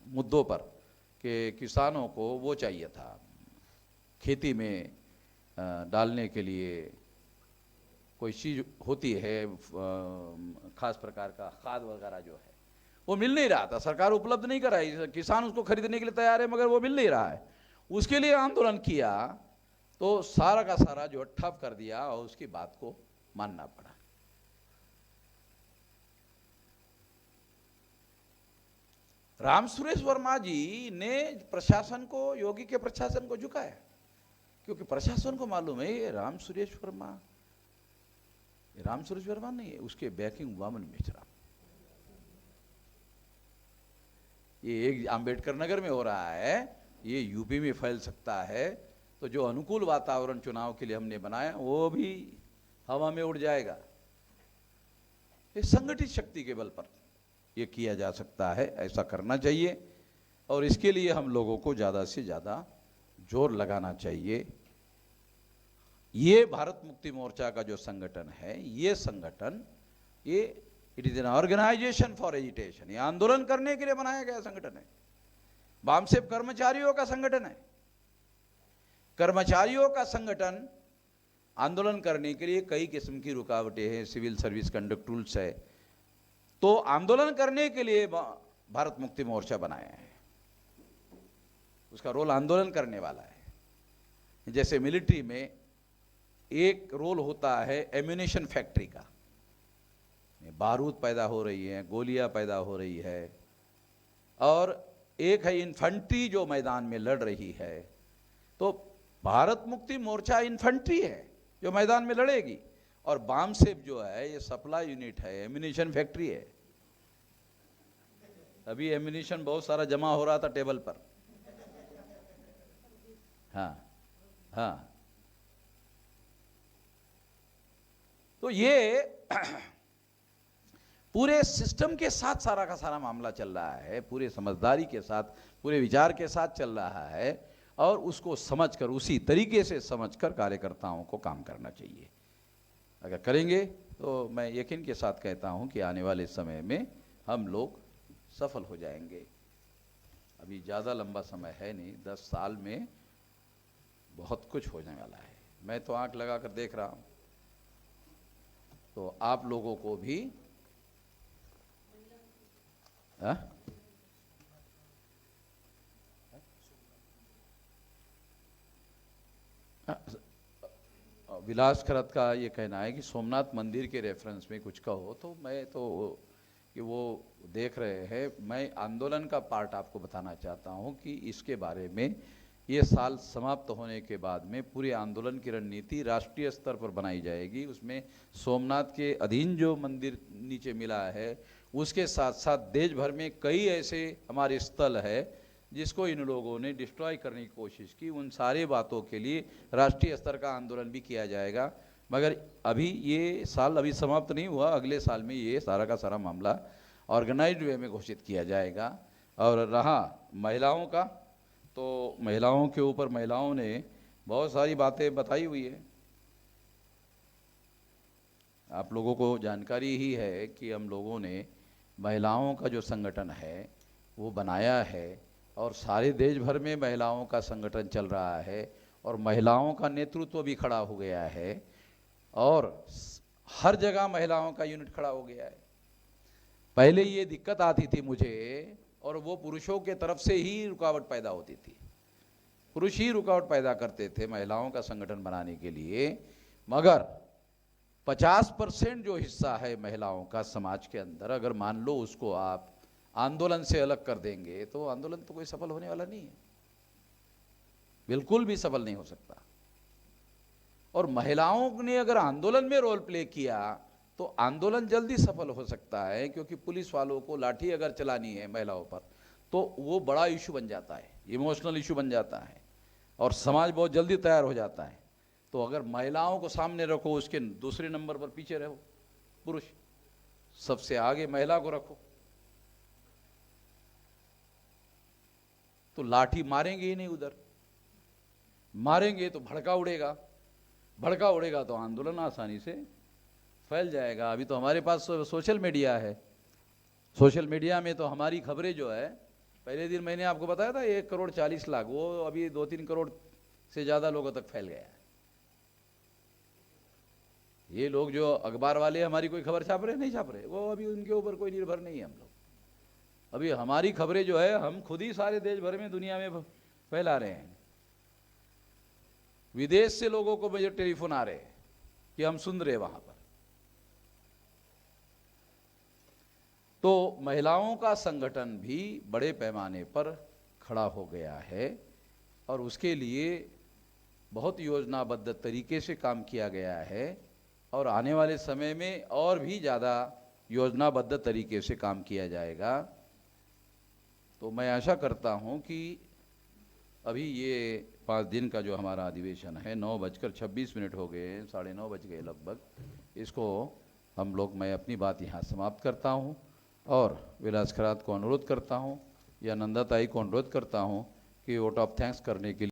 मुद्दों पर कि किसानों को वो चाहिए था, खेती में डालने के लिए कोई चीज़ होती है खास प्रकार का खाद वगैरह जो है वो मिल नहीं रहा था, सरकार उपलब्ध नहीं कर रही, किसान उसको खरीदने के लिए तैयार है मगर वो मिल नहीं रहा है। उसके लिए आंदोलन किया तो सारा का सारा जो ठप कर दिया और उसकी बात को मानना पड़ा। राम सुरेश वर्मा जी ने प्रशासन को, योगी के प्रशासन को झुकाया, क्योंकि प्रशासन को मालूम है ये राम सुरेश वर्मा नहीं है, उसके बैकिंग वामन मेश्राम। ये एक अंबेडकर नगर में हो रहा है, ये यूपी में फैल सकता है, तो जो अनुकूल वातावरण चुनाव के लिए हमने बनाया वो भी हवा में उड़ जाएगा। ये संगठित शक्ति के बल पर ये किया जा सकता है, ऐसा करना चाहिए और इसके लिए हम लोगों को ज़्यादा से ज़्यादा जोर लगाना चाहिए। ये भारत मुक्ति मोर्चा का जो संगठन है, ये संगठन ये it is an organisation for agitation, ये आंदोलन करने के लिए बनाया गया संगठन है। बामसेब कर्मचारियों का संगठन है। कर्मचारियों का संगठन आंदोलन करने के लिए कई किस्म की रुकावटें हैं, सिविल सर्विस कंडक्ट रूल्स है, तो आंदोलन करने के लिए भारत मुक्ति मोर्चा बनाया है। उसका रोल आंदोलन करने वाला है। जैसे मिलिट्री में एक रोल होता है एम्यूनिशन फैक्ट्री का, बारूद पैदा हो रही है, गोलियां पैदा हो रही है, और एक है इन्फेंट्री जो मैदान में लड़ रही है। तो भारत मुक्ति मोर्चा इन्फेंट्री है जो मैदान में लड़ेगी, और बामसेब जो है ये सप्लाई यूनिट है, एम्यूनिशन फैक्ट्री है। अभी एम्यूनिशन बहुत सारा जमा हो रहा था टेबल पर। हाँ, तो ये पूरे सिस्टम के साथ सारा का सारा मामला चल रहा है, पूरे समझदारी के साथ, पूरे विचार के साथ चल रहा है, और उसको समझकर, उसी तरीके से समझकर कार्यकर्ताओं को काम करना चाहिए। अगर करेंगे तो मैं यकीन के साथ कहता हूं कि आने वाले समय में हम लोग सफल हो जाएंगे। अभी ज़्यादा लंबा समय है नहीं, 10 साल में बहुत कुछ होने वाला है। मैं तो आंख लगा कर देख रहा हूं। तो आप लोगों को भी विलास खरत का ये कहना है कि सोमनाथ मंदिर के रेफरेंस में कुछ कहो, तो मैं तो कि वो देख रहे हैं। मैं आंदोलन का पार्ट आपको बताना चाहता हूं कि इसके बारे में ये साल समाप्त होने के बाद में पूरे आंदोलन की रणनीति राष्ट्रीय स्तर पर बनाई जाएगी। उसमें सोमनाथ के अधीन जो मंदिर नीचे मिला है उसके साथ साथ देश भर में कई ऐसे हमारे स्थल है जिसको इन लोगों ने डिस्ट्रॉय करने की कोशिश की। उन सारी बातों के लिए राष्ट्रीय स्तर का आंदोलन भी किया जाएगा। मगर अभी ये साल अभी समाप्त नहीं हुआ, अगले साल में ये सारा का सारा मामला ऑर्गेनाइज्ड वे में घोषित किया जाएगा। और रहा महिलाओं का, तो महिलाओं के ऊपर महिलाओं ने बहुत सारी बातें बताई हुई है। आप लोगों को जानकारी ही है कि हम लोगों ने महिलाओं का जो संगठन है वो बनाया है और सारे देश भर में महिलाओं का संगठन चल रहा है और महिलाओं का नेतृत्व भी खड़ा हो गया है और हर जगह महिलाओं का यूनिट खड़ा हो गया है। पहले ये दिक्कत आती थी मुझे और वो पुरुषों के तरफ से ही रुकावट पैदा होती थी। पुरुष ही रुकावट पैदा करते थे महिलाओं का संगठन बनाने के लिए। मगर 50% जो हिस्सा है महिलाओं का समाज के अंदर, अगर मान लो उसको आप आंदोलन से अलग कर देंगे तो आंदोलन तो कोई सफल होने वाला नहीं है, बिल्कुल भी सफल नहीं हो सकता। और महिलाओं ने अगर आंदोलन में रोल प्ले किया तो आंदोलन जल्दी सफल हो सकता है, क्योंकि पुलिस वालों को लाठी अगर चलानी है महिलाओं पर तो वो बड़ा इशू बन जाता है, इमोशनल इशू बन जाता है और समाज बहुत जल्दी तैयार हो जाता है। तो अगर महिलाओं को सामने रखो, उसके दूसरे नंबर पर पीछे रहो पुरुष, सबसे आगे महिला को रखो, तो लाठी मारेंगे ही नहीं। उधर मारेंगे तो भड़का उड़ेगा, भड़का उड़ेगा तो आंदोलन आसानी से फैल जाएगा। अभी तो हमारे पास सोशल मीडिया है, सोशल मीडिया में तो हमारी खबरें जो है, पहले दिन मैंने आपको बताया था 1,40,00,000, वो अभी 2-3 करोड़ से ज़्यादा लोगों तक फैल गया है। ये लोग जो अखबार वाले हमारी कोई खबर छाप रहे नहीं छाप रहे, वो अभी उनके ऊपर कोई निर्भर नहीं है। हम लोग अभी हमारी खबरें जो है हम खुद ही सारे देश भर में दुनिया में फैला रहे हैं। विदेश से लोगों को मुझे टेलीफोन आ रहे हैं कि हम सुन रहे वहां पर। तो महिलाओं का संगठन भी बड़े पैमाने पर खड़ा हो गया है और उसके लिए बहुत योजनाबद्ध तरीके से काम किया गया है और आने वाले समय में और भी ज़्यादा योजनाबद्ध तरीके से काम किया जाएगा। तो मैं आशा करता हूं कि अभी ये 5 दिन का जो हमारा अधिवेशन है, 9:26 हो गए, 9:30 बज गए लगभग, इसको हम लोग, मैं अपनी बात यहाँ समाप्त करता हूँ और विलास खरात को अनुरोध करता हूँ या नंदा ताई को अनुरोध करता हूँ कि वोट ऑफ थैंक्स करने के लिए